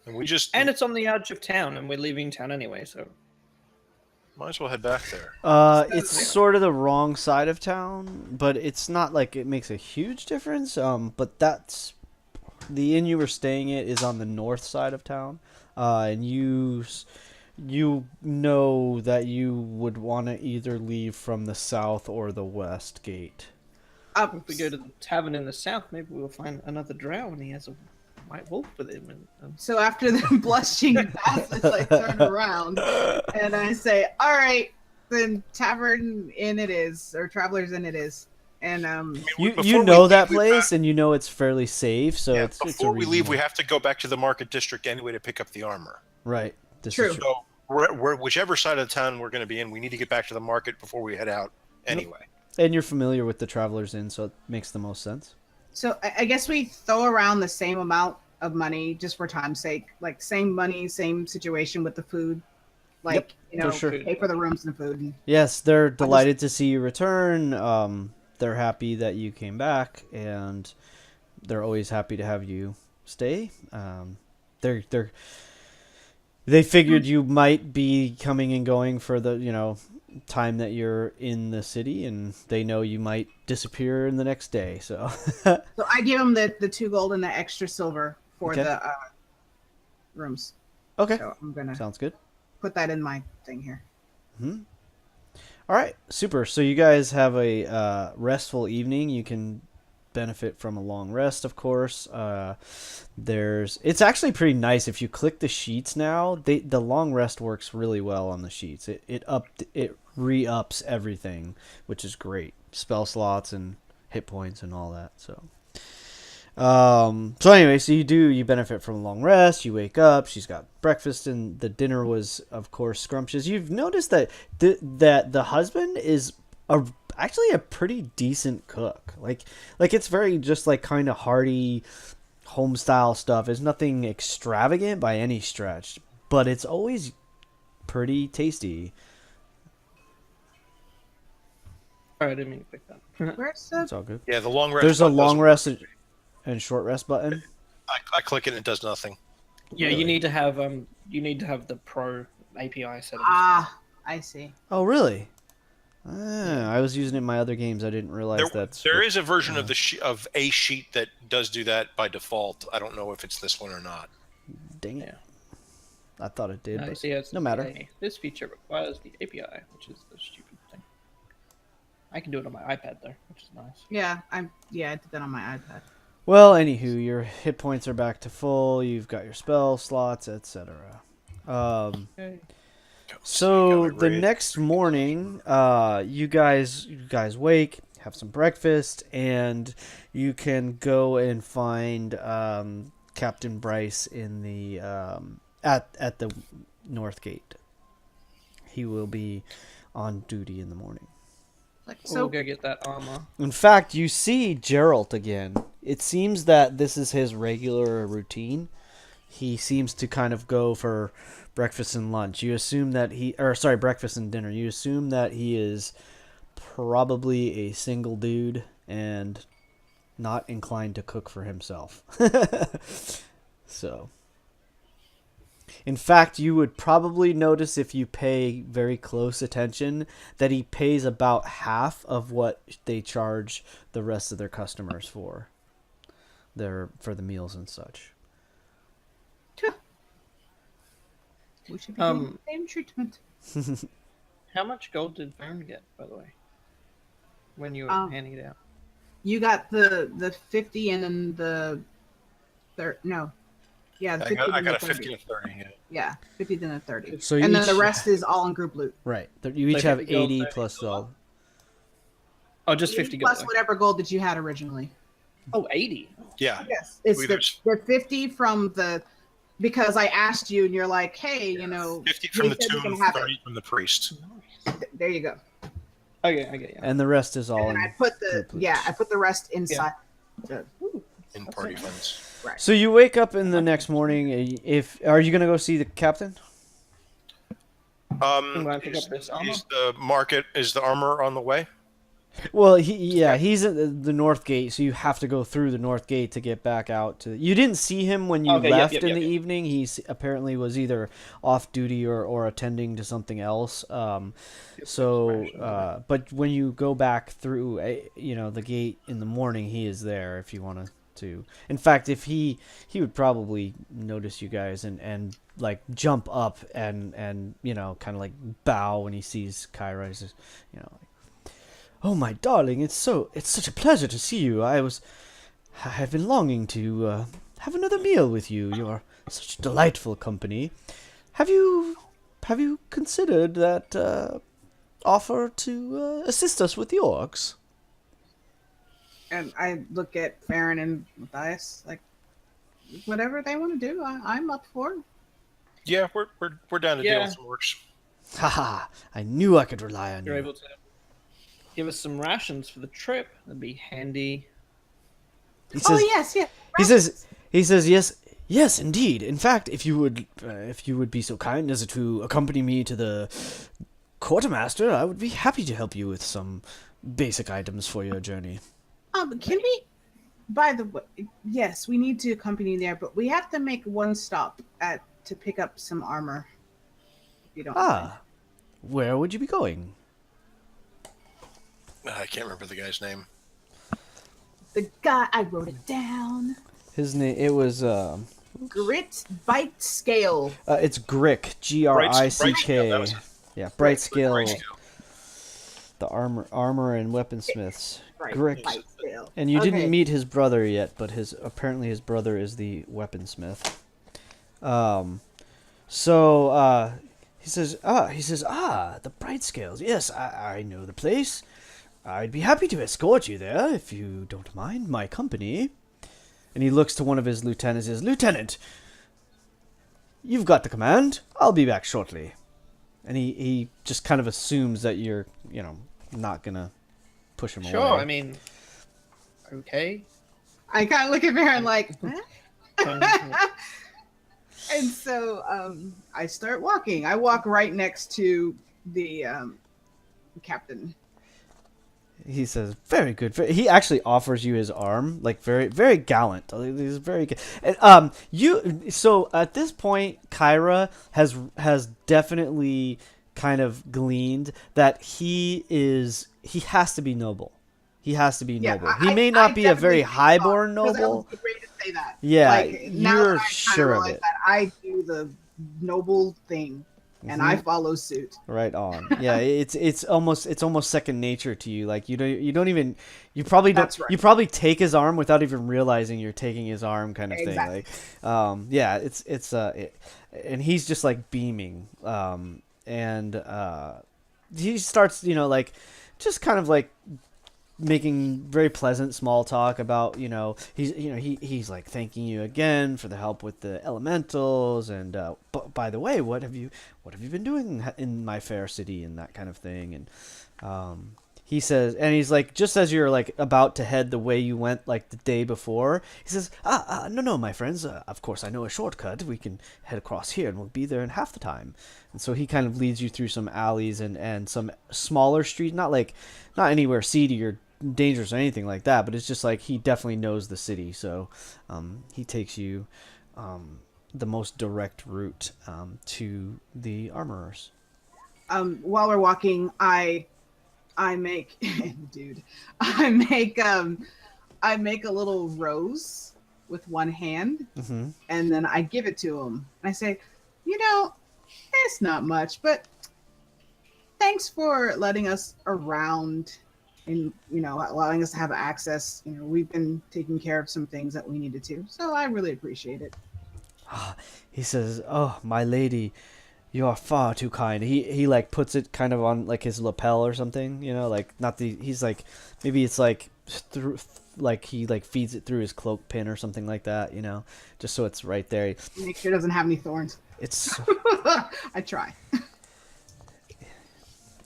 and we just And it's on the edge of town, and we're leaving town anyway, so. might as well head back there. It's sort of the wrong side of town, but it's not like it makes a huge difference. But that's the inn you were staying at is on the north side of town, and you know that you would want to either leave from the south or the west gate. If we go to the tavern in the south, maybe we'll find another drow, and he has a white wolf with him. And So after the blushing passes, I turn around and I say, "All right, then tavern inn it is, or travelers inn it is." And You Before we know leave, that we place, and you know it's fairly safe. So yeah, it's a before we leave, reasonable- we have to go back to the market district anyway to pick up the armor. right. This True. is true. So we're whichever side of the town we're going to be in, we need to get back to the market before we head out anyway. And you're familiar with the Travelers Inn, so it makes the most sense. so I guess we throw around the same amount of money just for time's sake, like same money, same situation with the food, like for sure. pay for the rooms and food. And Yes, they're delighted to see you return. They're happy that you came back, and they're always happy to have you stay. They figured you might be coming and going for the time that you're in the city, and they know you might disappear in the next day. So So I give them the 2 gold and the extra silver for Okay. the rooms. okay, So I'm gonna sounds good. put that in my thing here. All right, super. So you guys have a restful evening. You can benefit from a long rest, of course. It's actually pretty nice if you click the sheets now. The long rest works really well on the sheets. It re-ups everything, which is great. Spell slots and hit points and all that. So anyway, so you benefit from a long rest. You wake up. She's got breakfast, and the dinner was, of course, scrumptious. You've noticed that the husband is actually a pretty decent cook. Like it's very just like kind of hearty home style stuff. It's nothing extravagant by any stretch, but it's always pretty tasty. Sorry, I didn't mean to click that. Where's the? It's all good. Yeah, the long rest. There's a button long doesn't rest work. and short rest button. I click it and it does nothing. Yeah, Really? you need to have the Pro API set up. Ah, I see. Oh, really? I was using it in my other games. I didn't realize There is a version of of a sheet that does do that by default. I don't know if it's this one or not. Dang it. I thought it did, but See, no matter. This feature requires the API, which is the stupid thing. I can do it on my iPad though, which is nice. Yeah, I did that on my iPad. Well, anywho, your hit points are back to full. You've got your spell slots, etc. Okay. So Got my the raid. next morning, you guys wake, have some breakfast, and you can go and find Captain Bryce in the at the North Gate. He will be on duty in the morning. Like So so. we'll go get that armor. In fact, you see Geralt again. It seems that this is his regular routine. He seems to kind of go for breakfast and lunch. You assume that breakfast and dinner. You assume that he is probably a single dude and not inclined to cook for himself. So, in fact, you would probably notice if you pay very close attention that he pays about half of what they charge the rest of their customers for the meals and such. We should be getting the same treatment. How much gold did Vern get, by the way? When you were handing it out. You got the 50 and then the no. Yeah, the 50 I and the got a 30. 50 and a 30. Yeah. Yeah, 50 then a 30. So and you then the each- rest is all in group loot. Right. You each have 50 gold, 80 30 plus gold. all. Oh, just 50 gold. Plus whatever gold that you had originally. Oh, 80. Yeah. Yes, it's There's the 50 from the because I asked you and you're like, hey, you know, 50 from the we said we tomb, can have 30 from the priest. there you go. Okay, I get you. And the rest is all And in I put the group loot. I put the rest inside. The, In party funds. right. So you wake up in the next morning. Are you gonna go see the captain? I'm gonna pick up this armor. Is the armor on the way? Well, he's at the North Gate, so you have to go through the North Gate to get back out to. You didn't see him when you Okay, yep, left yep, in yep, the yep. evening. He apparently was either off duty or attending to something else. But when you go back through, the gate in the morning, he is there if you want to. In fact, if he would probably notice you guys and like jump up and kind of like bow when he sees Kyra. He says, "Oh, my darling, it's such a pleasure to see you. I've been longing to have another meal with you. You're such delightful company. Have you considered that offer to assist us with the orcs?" And I look at Farron and Matthias like, whatever they want to do, I'm up for. Yeah, we're down to deal with some orcs. Haha! I knew I could rely on You're you. able to give us some rations for the trip. That'd be handy. He says, yes. He says, yes, indeed. In fact, if you would be so kind as to accompany me to the quartermaster, I would be happy to help you with some basic items for your journey. Can we? By the way, yes, we need to accompany you there, but we have to make one stop to pick up some armor. If you don't mind. Where would you be going? I can't remember the guy's name. The guy I wrote it down. His name. It was. Grit Bite Scale. It's Grick. Grick. that was it. Yeah, Bright Scale. Bright Scale. The armor and weaponsmiths. Right. Grick. Bite Scale. And you Okay. didn't meet his brother yet, but apparently his brother is the weaponsmith. He says, the Bright Scales. Yes, I know the place. I'd be happy to escort you there if you don't mind my company. And he looks to one of his lieutenants and says, "Lieutenant, you've got the command. I'll be back shortly." And he just kind of assumes that you're, not gonna push him away. Sure, I mean, okay. I kind of look at Farron like, huh? And so I start walking. I walk right next to the captain. He says, "Very good." He actually offers you his arm, like very, very gallant. He's very good. And, you. So at this point, Kyra has definitely kind of gleaned that he has to be noble. He has to be noble. He may not be a very highborn noble. I was ready to say that. Yeah, like, now you're that I sure of realize it. that I do the noble thing, and I follow suit. Right on. Yeah, it's almost second nature to you. Like you probably don't. That's right. You probably take his arm without even realizing you're taking his arm, kind of Exactly. thing. Like, yeah, and he's just like beaming. And he starts, like, just kind of like making very pleasant small talk about, he's like thanking you again for the help with the elementals, and by the way, what have you been doing in my fair city, and that kind of thing. And he says, and he's like, just as you're like about to head the way you went like the day before, he says, no, my friends, of course I know a shortcut. We can head across here and we'll be there in half the time. And so he kind of leads you through some alleys and some smaller streets, not anywhere seedy or dangerous or anything like that, but it's just like he definitely knows the city. So he takes you the most direct route to the armorers. While we're walking, I make dude, I make a little rose with one hand, and then I give it to him. I say, it's not much, but thanks for letting us around and, allowing us to have access. We've been taking care of some things that we needed to, so I really appreciate it. He says, "Oh, my lady, you are far too kind." He like puts it kind of on like his lapel or something, like not the. He's like, maybe it's like through, like he like feeds it through his cloak pin or something like that, just so it's right there. Make sure it doesn't have any thorns. It's. I try.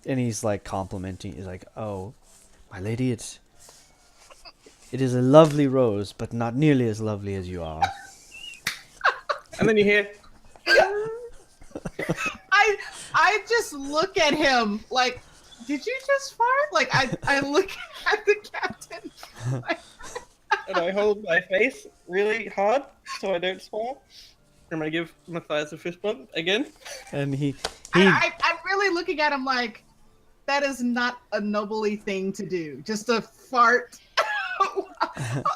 And he's like complimenting. He's like, "Oh, my lady, it is a lovely rose, but not nearly as lovely as you are." And then you hear, I just look at him like, did you just fart? Like I look at the captain. and I hold my face really hard so I don't swallow. I'm gonna give Matthias a fist bump again. And I'm really looking at him like, that is not a nobly thing to do. Just a fart.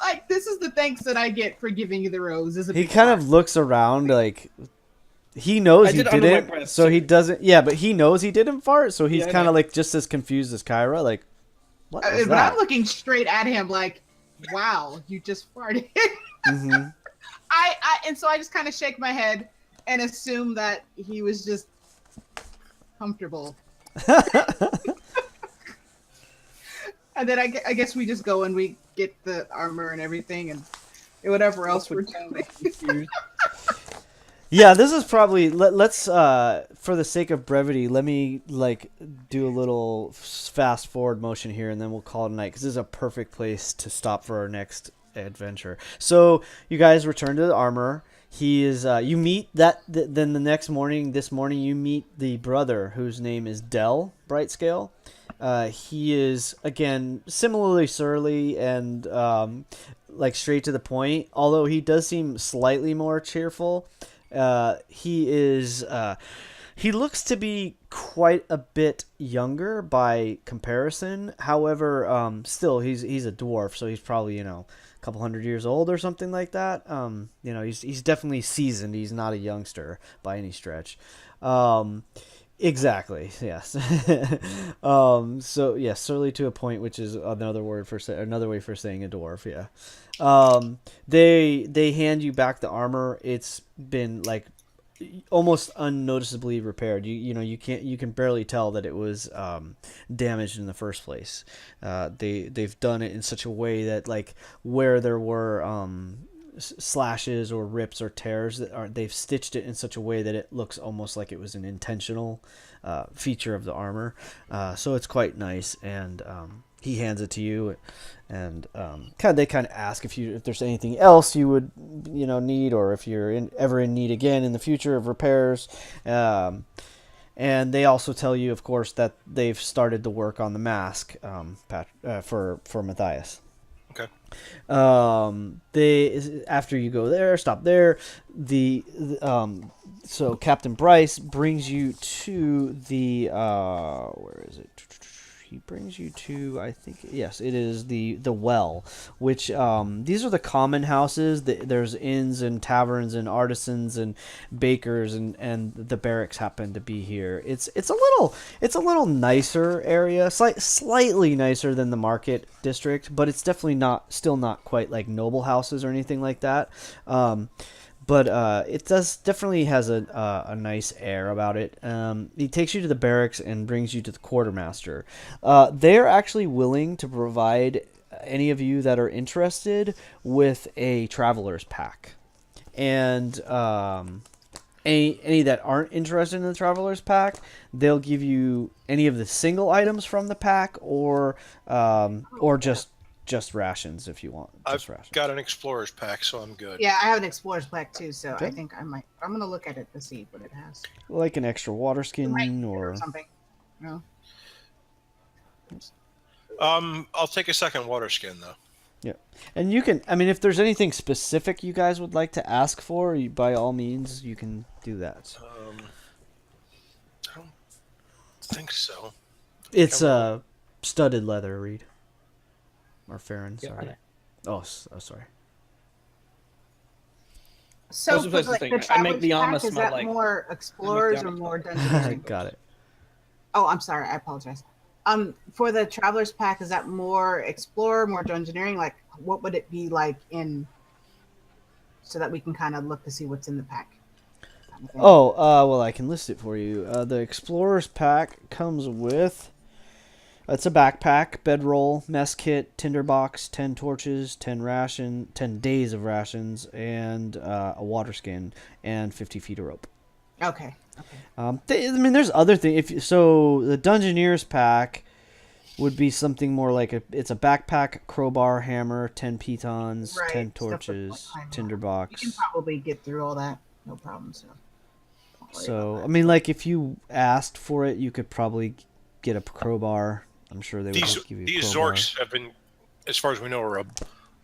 Like, this is the thanks that I get for giving you the rose. He kind of looks around like he knows he didn't, so he doesn't. Yeah, but he knows he didn't fart, so he's kind of like just as confused as Kyra. Like, what was that? But I'm looking straight at him like, wow, you just farted. And so I just kind of shake my head and assume that he was just comfortable. And then I guess we just go and we get the armor and everything and whatever else we're doing. Yeah, this is probably let's for the sake of brevity, let me like do a little fast forward motion here, and then we'll call it a night, because this is a perfect place to stop for our next adventure. So you guys return to the armor. He is you meet then the next morning. This morning you meet the brother, whose name is Del Brightscale. He is, again, similarly surly and like straight to the point, although he does seem slightly more cheerful. He looks to be quite a bit younger by comparison. However, still he's a dwarf, so he's probably, a couple 100 years old or something like that. He's definitely seasoned. He's not a youngster by any stretch. Exactly. Yes. So yes, surly to a point, which is another way for saying a dwarf. Yeah. They hand you back the armor. It's been like almost unnoticeably repaired. You can barely tell that it was damaged in the first place. They've done it in such a way that, like, where there were slashes or rips or tears, they've stitched it in such a way that it looks almost like it was an intentional feature of the armor. So it's quite nice, and he hands it to you, and they kind of ask if there's anything else you would need, or if you're ever in need again in the future of repairs. And they also tell you, of course, that they've started to work on the mask for Matthias. Okay. They after you go there, stop there. So Captain Bryce brings you to the where is it? He brings you to, I think, yes, it is the well, which these are the common houses. There's inns and taverns and artisans and bakers, and the barracks happen to be here. It's a little nicer area, slightly nicer than the market district, but it's definitely still not quite like noble houses or anything like that. But it definitely has a nice air about it. He takes you to the barracks and brings you to the quartermaster. They're actually willing to provide any of you that are interested with a traveler's pack. And any that aren't interested in the traveler's pack, they'll give you any of the single items from the pack, or just rations if you want. I've got an explorer's pack, so I'm good. Yeah, I have an explorer's pack too, so Okay. I think I'm gonna look at it to see what it has. Like an extra water skin Or something. No. I'll take a second water skin though. Yeah, and you can. I mean, if there's anything specific you guys would like to ask for, by all means, you can do that. I don't think so. It's studded leather, Reed. Or Farron, sorry. Yeah. Oh, sorry. So, I was supposed to think, I make the armor pack, is smell that like- more explorers or more dungeons? Got it. Oh, I'm sorry. I apologize. For the traveler's pack, is that more explorer, more dungeoneering? Like, what would it be like so that we can kind of look to see what's in the pack? Oh, well, I can list it for you. The Explorer's Pack comes with... It's a backpack, bedroll, mess kit, tinderbox, 10 torches, 10 days of rations, and a water skin, and 50 feet of rope. Okay. There's other things. So the Dungeoneer's Pack would be something more like it's a backpack, crowbar, hammer, 10 pitons, Right, 10 stuff with, torches, like, tinderbox. You can probably get through all that, no problem. So, don't worry So, about I mean, like, if you asked for it, you could probably get a crowbar. I'm sure they would These give you a these crowbar. Zorks have been, as far as we know, are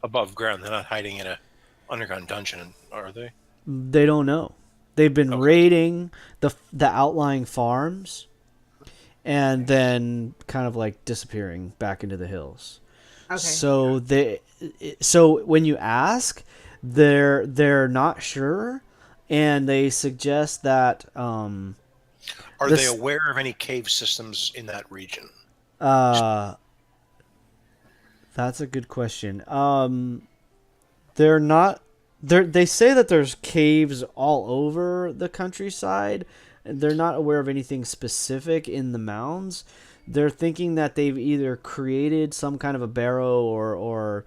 above ground. They're not hiding in a underground dungeon, are they? They don't know. They've been raiding the outlying farms, and then kind of like disappearing back into the hills. Okay. So when you ask, they're not sure, and they suggest that Are they aware of any cave systems in that region? That's a good question. They're not. They say that there's caves all over the countryside. They're not aware of anything specific in the mounds. They're thinking that they've either created some kind of a barrow or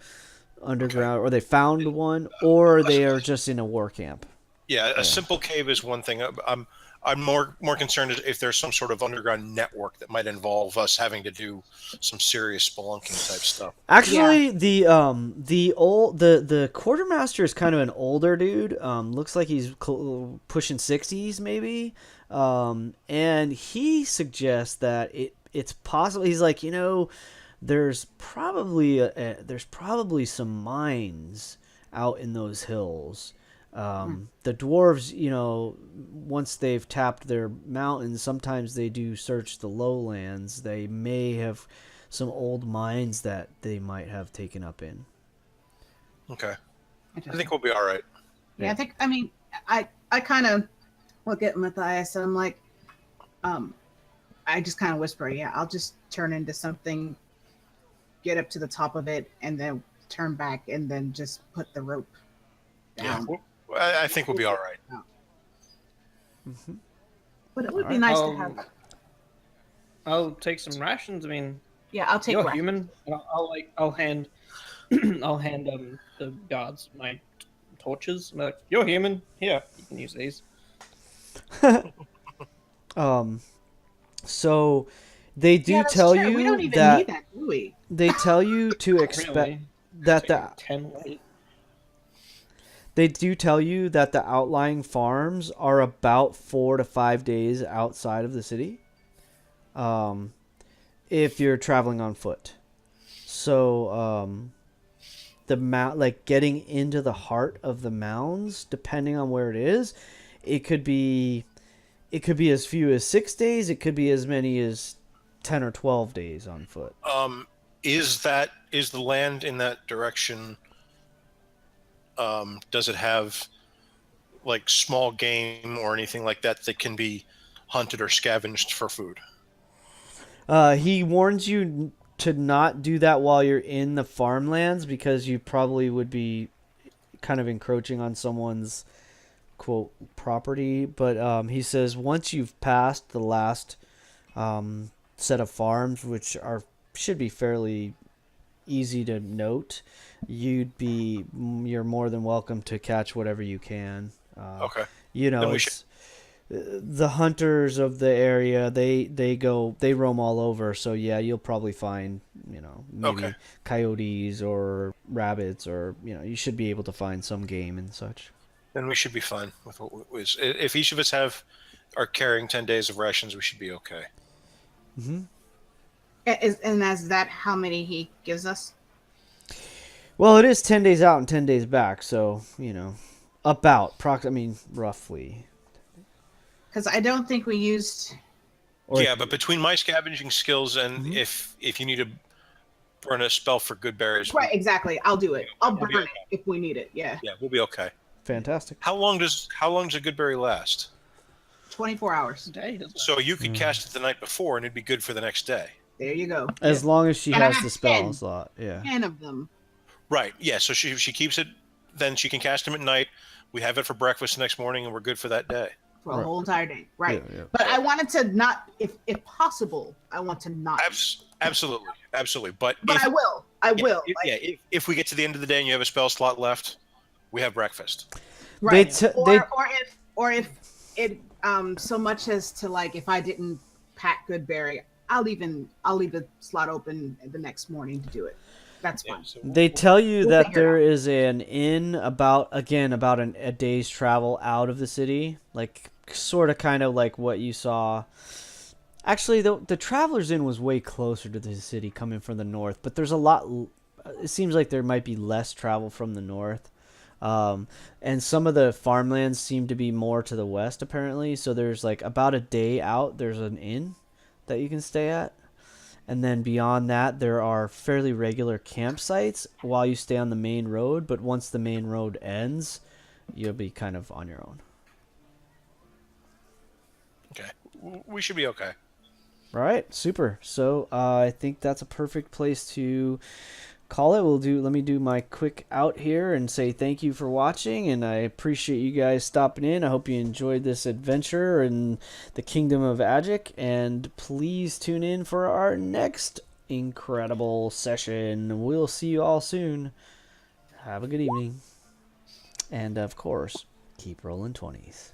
underground, or they found one, or they are just in a war camp. Yeah, a simple cave is one thing. I'm more concerned if there's some sort of underground network that might involve us having to do some serious spelunking type stuff. Actually, the quartermaster is kind of an older dude. Looks like he's pushing 60s maybe. And he suggests that it's possible. He's like, there's probably some mines out in those hills. The dwarves, once they've tapped their mountains, sometimes they do search the lowlands. They may have some old mines that they might have taken up in. Okay. I think we'll be all right. Yeah, I kind of look at Matthias and I'm like, I just kind of whisper, yeah, I'll just turn into something, get up to the top of it, and then turn back, and then just put the rope down. Yeah, I think we'll be all right. Mm-hmm. But it would be nice to have. I'll take some rations. I mean, Yeah, I'll take you're rations. human. I'll hand I'll hand the guards my torches. I'm like, you're human. Here, you can use these. So They do Yeah, that's tell true. We don't you even need that, do we? they tell you to expect Really? that Taking the 10 late. they do tell you that the outlying farms are about 4 to 5 days outside of the city. If you're traveling on foot. So the mount, like getting into the heart of the mounds, depending on where it is, it could be as few as 6 days. It could be as many as 10 or 12 days on foot. Is the land in that direction? Does it have like small game or anything like that that can be hunted or scavenged for food? He warns you to not do that while you're in the farmlands because you probably would be kind of encroaching on someone's quote property. But he says once you've passed the last set of farms, which should be fairly easy to note, you're more than welcome to catch whatever you can. Okay. Then the hunters of the area, they roam all over, so yeah, you'll probably find maybe coyotes or rabbits, or you should be able to find some game and such. Then we should be fine with what was. If each of us are carrying 10 days of rations, we should be okay. Mm-hmm. And is that how many he gives us? Well, it is 10 days out and 10 days back, so roughly. Because I don't think we used. Yeah, but between my scavenging skills and if you need to burn a spell for good berries, Right, exactly. I'll do it. I'll burn it if we need it. Yeah. Yeah, we'll be okay. Fantastic. How long does a good berry last? 24 hours. Day, doesn't it? So you could cast it the night before, and it'd be good for the next day. There you go. As long as she And I has have the spell 10. slot, yeah. 10 of them. Right. Yeah. So she keeps it. Then she can cast them at night. We have it for breakfast the next morning, and we're good for that day. For a whole entire day. Right. Yeah. But I wanted to not, if possible, I want to not. Absolutely. But I will. If we get to the end of the day and you have a spell slot left, we have breakfast. Right. Or if it so much as to like if I didn't pack Goodberry, I'll leave the slot open the next morning to do it. That's fine. So They tell you that figure it there out. is an inn about a day's travel out of the city, like sort of kind of like what you saw. Actually, the Traveler's Inn was way closer to the city coming from the north, but there's a lot. It seems like there might be less travel from the north. And some of the farmlands seem to be more to the west, apparently. So there's like about a day out, there's an inn that you can stay at. And then beyond that, there are fairly regular campsites while you stay on the main road. But once the main road ends, you'll be kind of on your own. Okay. We should be okay. All right, super. So I think that's a perfect place to call it. Let me do my quick out here and say thank you for watching, and I appreciate you guys stopping in. I hope you enjoyed this adventure in the Kingdom of Agick, and please tune in for our next incredible session. We'll see you all soon. Have a good evening, and of course, keep rolling 20s.